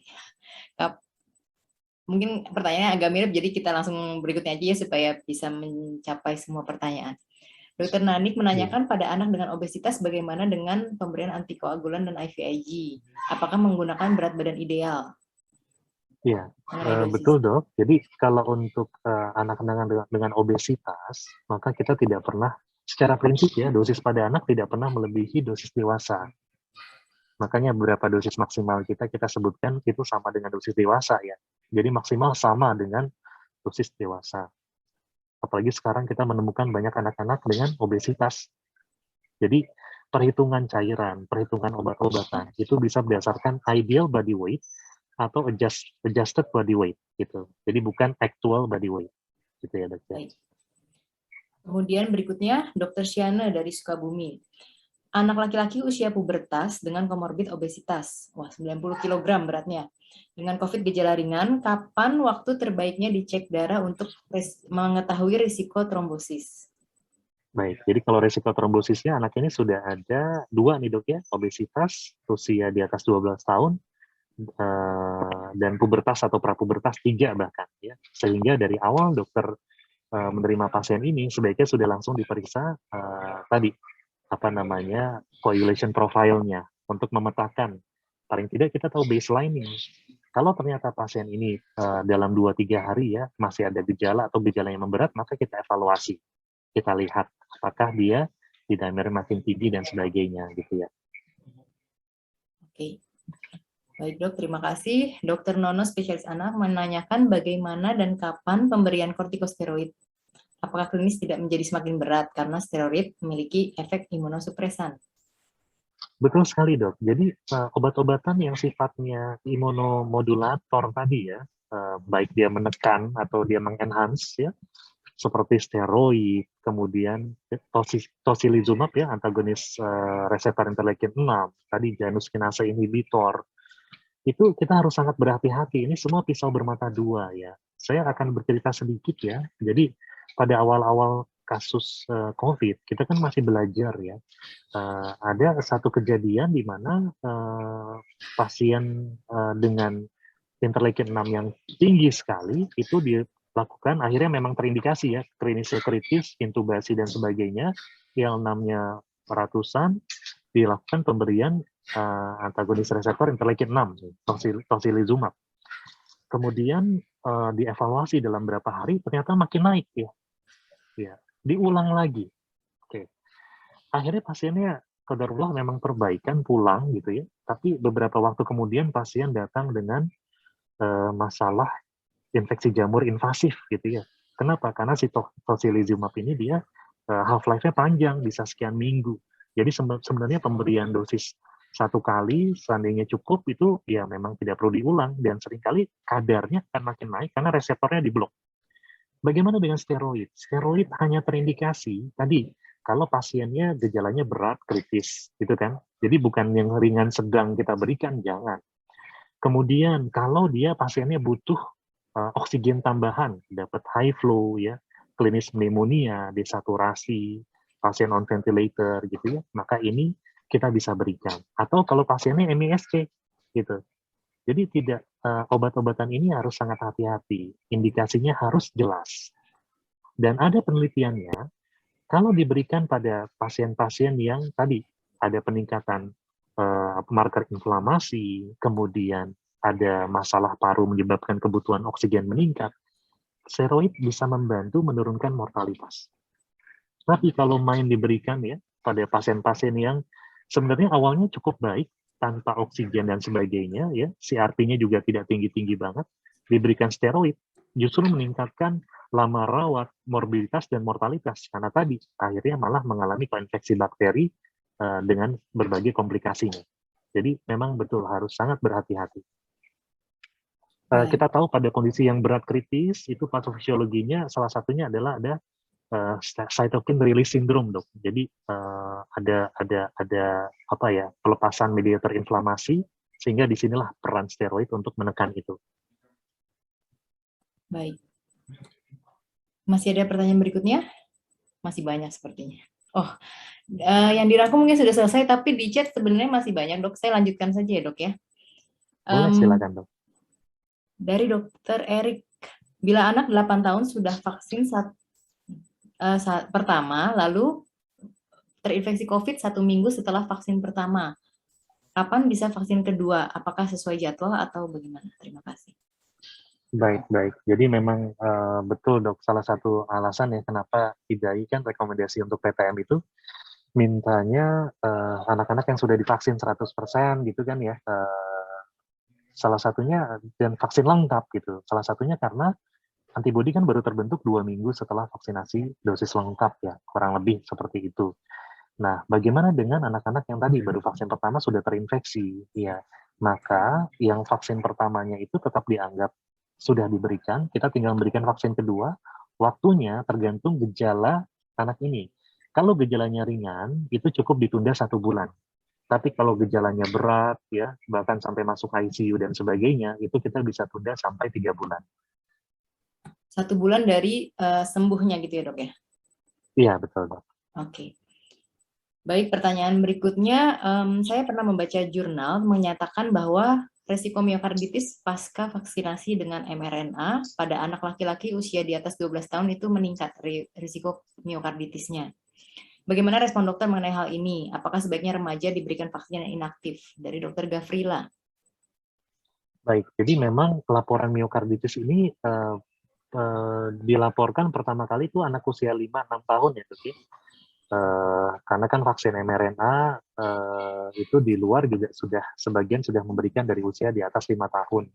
mungkin pertanyaannya agak mirip, jadi kita langsung berikutnya aja ya supaya bisa mencapai semua pertanyaan. Dr. Nanik menanyakan pada anak dengan obesitas bagaimana dengan pemberian antikoagulan dan IVIG? Apakah menggunakan berat badan ideal? Iya, betul dok. Jadi kalau untuk anak dengan obesitas, maka kita tidak pernah, secara prinsip ya, dosis pada anak tidak pernah melebihi dosis dewasa. Makanya beberapa dosis maksimal kita sebutkan itu sama dengan dosis dewasa ya. Jadi maksimal sama dengan dosis dewasa. Apalagi sekarang kita menemukan banyak anak-anak dengan obesitas. Jadi perhitungan cairan, perhitungan obat-obatan itu bisa berdasarkan ideal body weight atau adjusted body weight gitu. Jadi bukan actual body weight gitu ya dokter. Kemudian berikutnya Dr. Syana dari Sukabumi. Anak laki-laki usia pubertas dengan komorbid obesitas. Wah, 90 kg beratnya. Dengan COVID gejala ringan, kapan waktu terbaiknya dicek darah untuk mengetahui risiko trombosis? Baik, jadi kalau risiko trombosisnya anak ini sudah ada 2 nih dok ya, obesitas, usia di atas 12 tahun, dan pubertas atau prapubertas 3 bahkan ya. Sehingga dari awal dokter menerima pasien ini sebaiknya sudah langsung diperiksa tadi apa namanya coagulation profile-nya untuk memetakan paling tidak kita tahu baseline-nya. Kalau ternyata pasien ini dalam 2-3 hari ya masih ada gejala atau gejala yang memberat, maka kita evaluasi. Kita lihat apakah dia dimer makin tinggi dan sebagainya gitu ya. Oke. Baik dok, terima kasih. Dokter Nono, spesialis anak, menanyakan bagaimana dan kapan pemberian kortikosteroid. Apakah klinis tidak menjadi semakin berat karena steroid memiliki efek imunosupresan? Betul sekali dok. Jadi obat-obatan yang sifatnya imunomodulator tadi ya, baik dia menekan atau dia mengenhance ya, seperti steroid, kemudian tocilizumab ya, antagonis reseptor interleukin 6, tadi janus kinase inhibitor, itu kita harus sangat berhati-hati. Ini semua pisau bermata dua ya. Saya akan bercerita sedikit ya. Jadi pada awal-awal kasus COVID, kita kan masih belajar ya. Ada satu kejadian di mana pasien dengan interleukin 6 yang tinggi sekali itu dilakukan akhirnya memang terindikasi ya, klinisnya kritis, intubasi dan sebagainya, yang 6-nya ratusan dilakukan pemberian antagonis reseptor interleukin 6, tocilizumab. Kemudian dievaluasi dalam berapa hari ternyata makin naik ya. Ya, diulang lagi. Oke. Akhirnya pasiennya qadarullah memang perbaikan pulang gitu ya. Tapi beberapa waktu kemudian pasien datang dengan masalah infeksi jamur invasif gitu ya. Kenapa? Karena si tocilizumab ini dia half-life-nya panjang, bisa sekian minggu. Jadi sebenarnya pemberian dosis 1 kali seandainya cukup itu ya memang tidak perlu diulang, dan seringkali kadarnya akan makin naik karena reseptornya diblok. Bagaimana dengan steroid? Steroid hanya terindikasi tadi kalau pasiennya gejalanya berat kritis gitu kan. Jadi bukan yang ringan sedang kita berikan, jangan. Kemudian kalau dia pasiennya butuh oksigen tambahan, dapat high flow ya, klinis pneumonia, desaturasi, pasien on ventilator gitu ya, maka ini kita bisa berikan. Atau kalau pasiennya MISC gitu. Jadi tidak obat-obatan ini harus sangat hati-hati, indikasinya harus jelas. Dan ada penelitiannya, kalau diberikan pada pasien-pasien yang tadi ada peningkatan marker inflamasi, kemudian ada masalah paru menyebabkan kebutuhan oksigen meningkat, steroid bisa membantu menurunkan mortalitas. Tapi kalau main diberikan ya pada pasien-pasien yang sebenarnya awalnya cukup baik, tanpa oksigen dan sebagainya, ya CRP-nya juga tidak tinggi-tinggi banget, diberikan steroid, justru meningkatkan lama rawat, morbiditas, dan mortalitas. Karena tadi, akhirnya malah mengalami koinfeksi bakteri dengan berbagai komplikasinya. Jadi memang betul harus sangat berhati-hati. Kita tahu pada kondisi yang berat kritis, itu patofisiologinya salah satunya adalah ada cytokine release syndrome dok. Jadi ada apa ya, pelepasan mediator inflamasi, sehingga disinilah peran steroid untuk menekan itu. Baik. Masih ada pertanyaan berikutnya? Masih banyak sepertinya. Oh, yang dirangkum mungkin sudah selesai, tapi di chat sebenarnya masih banyak dok. Saya lanjutkan saja ya dok ya. Boleh, silakan dok. Dari dokter Erik, bila anak 8 tahun sudah vaksin pertama, lalu terinfeksi COVID 1 minggu setelah vaksin pertama, kapan bisa vaksin kedua? Apakah sesuai jadwal atau bagaimana? Terima kasih. Baik. Jadi memang betul dok, salah satu alasan ya kenapa IDAI kan rekomendasi untuk PTM itu mintanya anak-anak yang sudah divaksin 100% gitu kan ya. Salah satunya, dan vaksin lengkap gitu. Salah satunya karena antibodi kan baru terbentuk 2 minggu setelah vaksinasi dosis lengkap ya, kurang lebih seperti itu. Nah, bagaimana dengan anak-anak yang tadi baru vaksin pertama sudah terinfeksi? Ya, maka yang vaksin pertamanya itu tetap dianggap sudah diberikan, kita tinggal memberikan vaksin kedua, waktunya tergantung gejala anak ini. Kalau gejalanya ringan, itu cukup ditunda 1 bulan. Tapi kalau gejalanya berat, ya bahkan sampai masuk ICU dan sebagainya, itu kita bisa tunda sampai 3 bulan. 1 bulan dari sembuhnya gitu ya dok ya? Iya, betul dok. Oke. Baik, pertanyaan berikutnya, saya pernah membaca jurnal menyatakan bahwa resiko miokarditis pasca vaksinasi dengan mRNA pada anak laki-laki usia di atas 12 tahun itu meningkat risiko miokarditisnya. Bagaimana respon dokter mengenai hal ini? Apakah sebaiknya remaja diberikan vaksin yang inaktif? Dari Dr. Gafrila. Baik, jadi memang laporan miokarditis ini dilaporkan pertama kali itu anak usia 5-6 tahun ya, Dok. Karena kan vaksin mRNA itu di luar juga sebagian sudah memberikan dari usia di atas 5 tahun.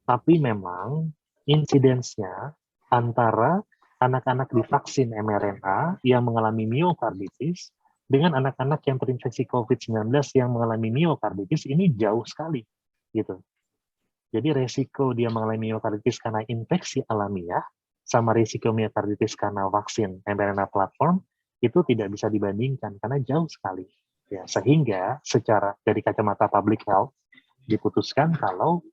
Tapi memang insidensnya antara anak-anak divaksin mRNA yang mengalami miokarditis dengan anak-anak yang terinfeksi COVID-19 yang mengalami miokarditis ini jauh sekali, gitu. Jadi resiko dia mengalami miokarditis karena infeksi alamiah sama risiko miokarditis karena vaksin mRNA platform itu tidak bisa dibandingkan karena jauh sekali. Ya, sehingga secara dari kacamata public health diputuskan kalau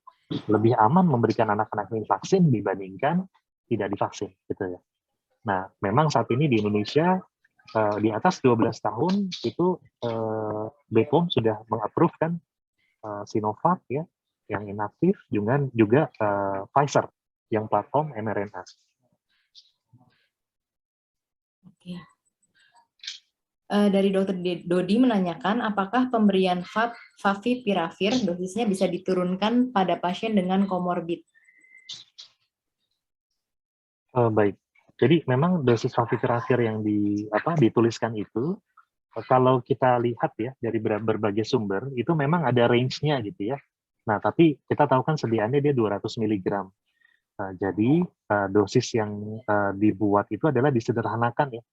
lebih aman memberikan anak-anak ini vaksin dibandingkan tidak divaksin, gitu ya. Nah, memang saat ini di Indonesia di atas 12 tahun itu BPOM sudah mengapprove kan Sinovac ya yang inaktif juga Pfizer yang platform mRNA. Oke. Dari Dr. Dodi menanyakan apakah pemberian favipiravir dosisnya bisa diturunkan pada pasien dengan komorbid. Baik, jadi memang dosis favipiravir yang dituliskan itu kalau kita lihat ya dari berbagai sumber itu memang ada range-nya gitu ya. Nah, tapi kita tahu kan sediaannya dia 200 mg. Jadi dosis yang dibuat itu adalah disederhanakan ya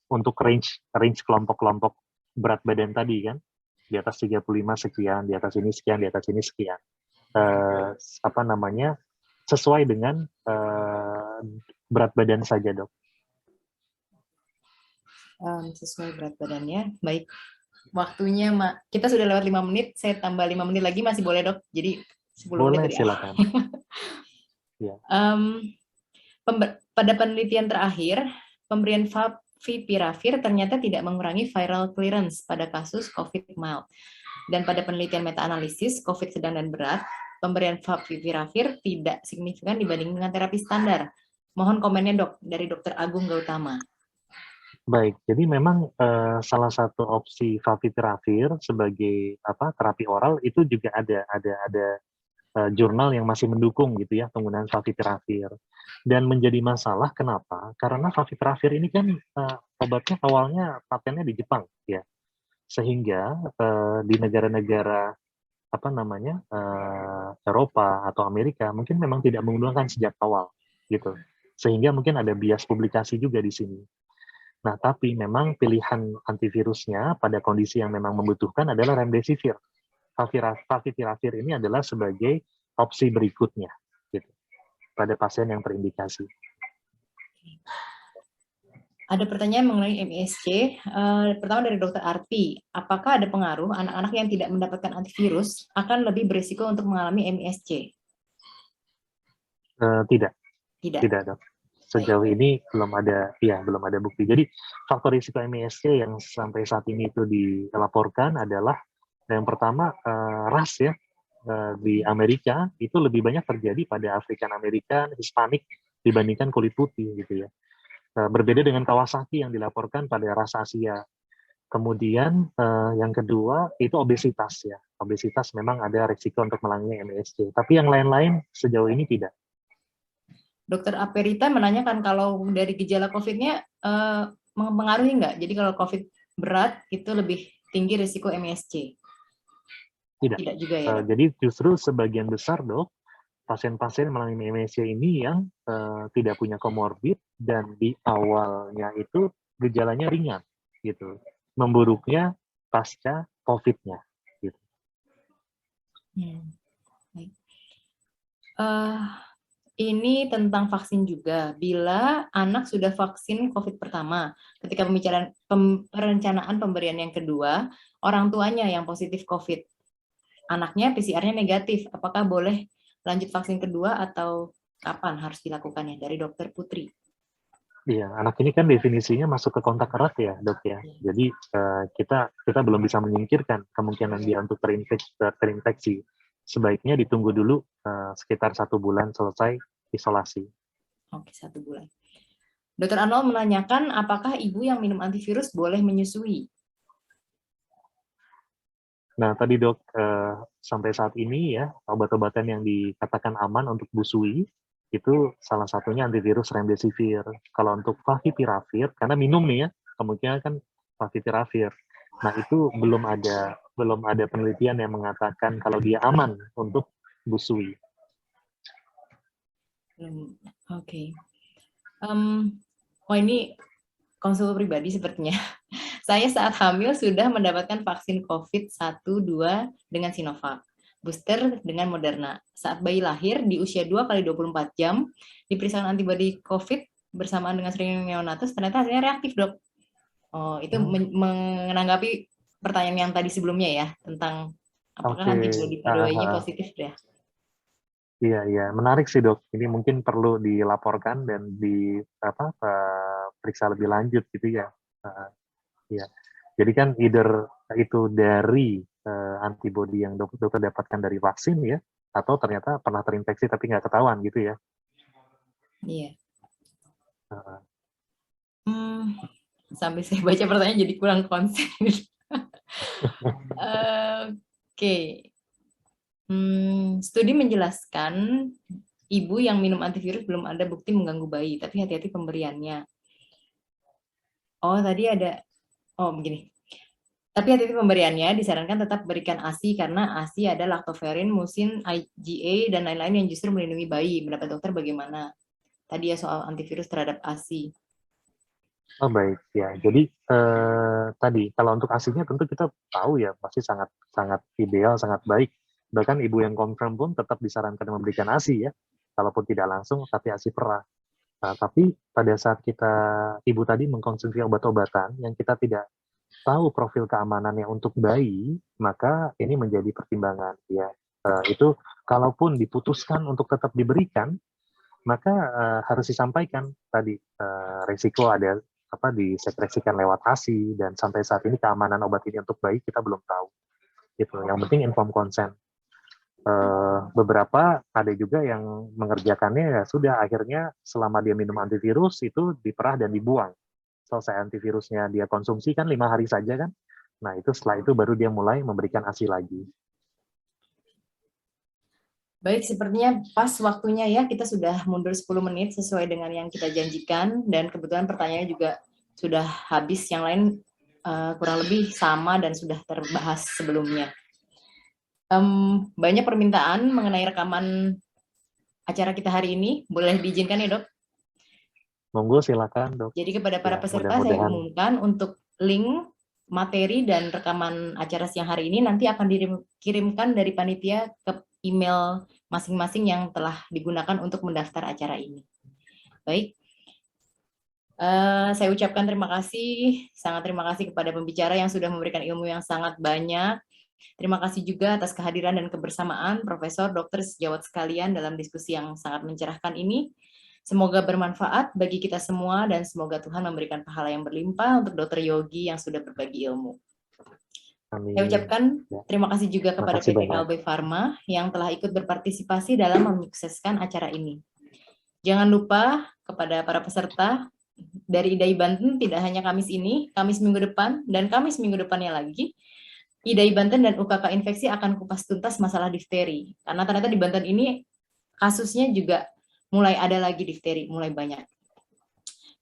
untuk range kelompok-kelompok berat badan tadi kan. Di atas 35 sekian, di atas ini sekian, di atas ini sekian. Sesuai dengan berat badan saja, Dok. Sesuai berat badannya. Baik. Waktunya, kita sudah lewat 5 menit, saya tambah 5 menit lagi, masih boleh, Dok? Jadi 10 boleh, menit. Silakan. Ya. Pada penelitian terakhir, pemberian favipiravir ternyata tidak mengurangi viral clearance pada kasus COVID mild. Dan pada penelitian meta-analisis COVID sedang dan berat, pemberian favipiravir tidak signifikan dibanding dengan terapi standar. Mohon komennya, Dok, dari Dr. Agung Gautama. Baik, jadi memang salah satu opsi favipiravir sebagai terapi oral itu juga ada jurnal yang masih mendukung gitu ya penggunaan favipiravir. Dan menjadi masalah kenapa? Karena favipiravir ini kan obatnya awalnya patennya di Jepang ya. Sehingga di negara-negara Eropa atau Amerika mungkin memang tidak menggunakan sejak awal gitu. Sehingga mungkin ada bias publikasi juga di sini. Nah, tapi memang pilihan antivirusnya pada kondisi yang memang membutuhkan adalah remdesivir. Favipiravir ini adalah sebagai opsi berikutnya gitu, pada pasien yang terindikasi. Ada pertanyaan mengenai MISC. Pertama dari Dr. Arti, apakah ada pengaruh anak-anak yang tidak mendapatkan antivirus akan lebih berisiko untuk mengalami MISC? Tidak, Dok. Sejauh ini belum ada bukti. Jadi faktor risiko MISC yang sampai saat ini itu dilaporkan adalah yang pertama ras ya di Amerika itu lebih banyak terjadi pada African American, Hispanik dibandingkan kulit putih gitu ya. Berbeda dengan Kawasaki yang dilaporkan pada ras Asia. Kemudian yang kedua itu obesitas ya. Obesitas memang ada risiko untuk mengalami MISC. Tapi yang lain-lain sejauh ini tidak. Dokter Aperita menanyakan kalau dari gejala COVID-nya mempengaruhi nggak? Jadi kalau COVID berat itu lebih tinggi risiko MISC? Tidak. Tidak juga ya, Dok? Jadi justru sebagian besar, Dok, pasien-pasien mengalami MISC ini yang tidak punya komorbid dan di awalnya itu gejalanya ringan, gitu. Memburuknya pasca COVID-nya, gitu. Baik. Ini tentang vaksin juga. Bila anak sudah vaksin COVID pertama, ketika perencanaan pemberian yang kedua, orang tuanya yang positif COVID, anaknya PCR-nya negatif, apakah boleh lanjut vaksin kedua atau kapan harus dilakukannya? Dari Dokter Putri. Iya, anak ini kan definisinya masuk ke kontak erat ya, Dok ya. Jadi kita belum bisa menyingkirkan kemungkinan dia untuk terinfeksi. Sebaiknya ditunggu dulu sekitar 1 bulan selesai isolasi. Oke, 1 bulan. Dr. Arnold menanyakan, apakah ibu yang minum antivirus boleh menyusui? Nah, tadi Dok, sampai saat ini ya, obat-obatan yang dikatakan aman untuk busui, itu salah satunya antivirus remdesivir. Kalau untuk favipiravir, karena minum nih ya, kemungkinan kan favipiravir. Nah, itu belum ada penelitian yang mengatakan kalau dia aman untuk busui. Oke. Oh, ini konsul pribadi sepertinya. Saya saat hamil sudah mendapatkan vaksin COVID-1, 2 dengan Sinovac. Booster dengan Moderna. Saat bayi lahir di usia 2 kali 24 jam, diperiksakan antibodi COVID bersamaan dengan screening neonatus, ternyata hasilnya reaktif, Dok. Oh, itu menanggapi pertanyaan yang tadi sebelumnya ya, tentang apakah antibodi pada bayinya positif ya. Iya, menarik sih Dok. Ini mungkin perlu dilaporkan dan periksa lebih lanjut gitu ya. Iya. Jadi kan either itu dari antibodi yang dokter dapatkan dari vaksin ya, atau ternyata pernah terinfeksi tapi nggak ketahuan gitu ya. Iya. Sampai saya baca pertanyaan jadi kurang konsen. Oke. Studi menjelaskan ibu yang minum antivirus belum ada bukti mengganggu bayi, tapi hati-hati pemberiannya. Oh, tadi ada, begini. Tapi hati-hati pemberiannya, disarankan tetap berikan ASI karena ASI ada lactoferrin, musin, IgA, dan lain-lain yang justru melindungi bayi. Pendapat dokter bagaimana? Tadi ya soal antivirus terhadap ASI. Oh baik ya. Jadi tadi kalau untuk ASI-nya tentu kita tahu ya pasti sangat ideal, sangat baik. Bahkan ibu yang confirm pun tetap disarankan memberikan ASI ya, kalaupun tidak langsung tapi ASI perah. Nah, tapi pada saat ibu tadi mengkonsumsi obat-obatan yang kita tidak tahu profil keamanannya untuk bayi, maka ini menjadi pertimbangan ya. Itu kalaupun diputuskan untuk tetap diberikan, maka harus disampaikan tadi risiko ada disekresikan lewat ASI, dan sampai saat ini keamanan obat ini untuk bayi kita belum tahu. Gitu. Yang penting inform consent. Beberapa ada juga yang mengerjakannya ya sudah akhirnya selama dia minum antivirus itu diperah dan dibuang. Selesai antivirusnya dia konsumsi kan 5 hari saja kan. Nah itu setelah itu baru dia mulai memberikan ASI lagi. Baik, sepertinya pas waktunya ya, kita sudah mundur 10 menit sesuai dengan yang kita janjikan, dan kebetulan pertanyaannya juga sudah habis, yang lain kurang lebih sama dan sudah terbahas sebelumnya. Banyak permintaan mengenai rekaman acara kita hari ini, boleh diizinkan ya Dok? Monggo silakan Dok. Jadi kepada para peserta saya umumkan untuk link materi dan rekaman acara siang hari ini nanti akan dikirimkan dari panitia ke email masing-masing yang telah digunakan untuk mendaftar acara ini. Baik, saya ucapkan terima kasih, sangat terima kasih kepada pembicara yang sudah memberikan ilmu yang sangat banyak. Terima kasih juga atas kehadiran dan kebersamaan Profesor, Dokter, sejawat sekalian dalam diskusi yang sangat mencerahkan ini. Semoga bermanfaat bagi kita semua dan semoga Tuhan memberikan pahala yang berlimpah untuk Dr. Yogi yang sudah berbagi ilmu. Amin. Saya ucapkan terima kasih juga kepada PT Kalbe Farma yang telah ikut berpartisipasi dalam menyukseskan acara ini. Jangan lupa kepada para peserta dari IDAI Banten, tidak hanya Kamis ini, Kamis minggu depan, dan Kamis minggu depannya lagi, IDAI Banten dan UKK Infeksi akan kupas tuntas masalah difteri. Karena ternyata di Banten ini kasusnya juga mulai ada lagi difteri, mulai banyak.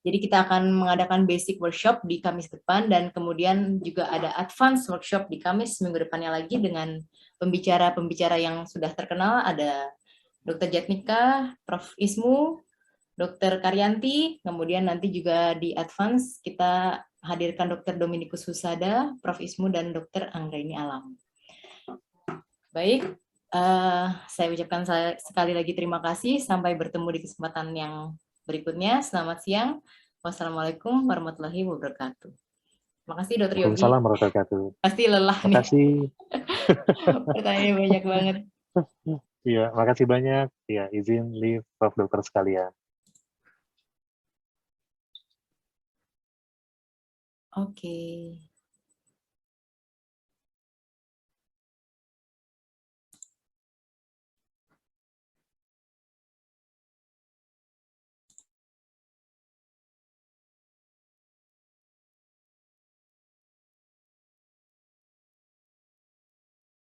Jadi kita akan mengadakan basic workshop di Kamis depan, dan kemudian juga ada advance workshop di Kamis minggu depannya lagi dengan pembicara-pembicara yang sudah terkenal, ada Dr. Jatnika, Prof. Ismu, Dr. Karyanti, kemudian nanti juga di advance kita hadirkan Dr. Dominikus Husada, Prof. Ismu, dan Dr. Anggraini Alam. Baik, saya ucapkan sekali lagi terima kasih. Sampai bertemu di kesempatan yang berikutnya. Selamat siang. Wassalamualaikum warahmatullahi wabarakatuh. Terima kasih Dr. Yogi. Waalaikumsalam warahmatullahi wabarakatuh. Pasti lelah nih. Terima kasih. Pertanyaannya banyak banget. Iya, makasih banyak. Ya, izin live Prof. Dokter sekalian. Oke.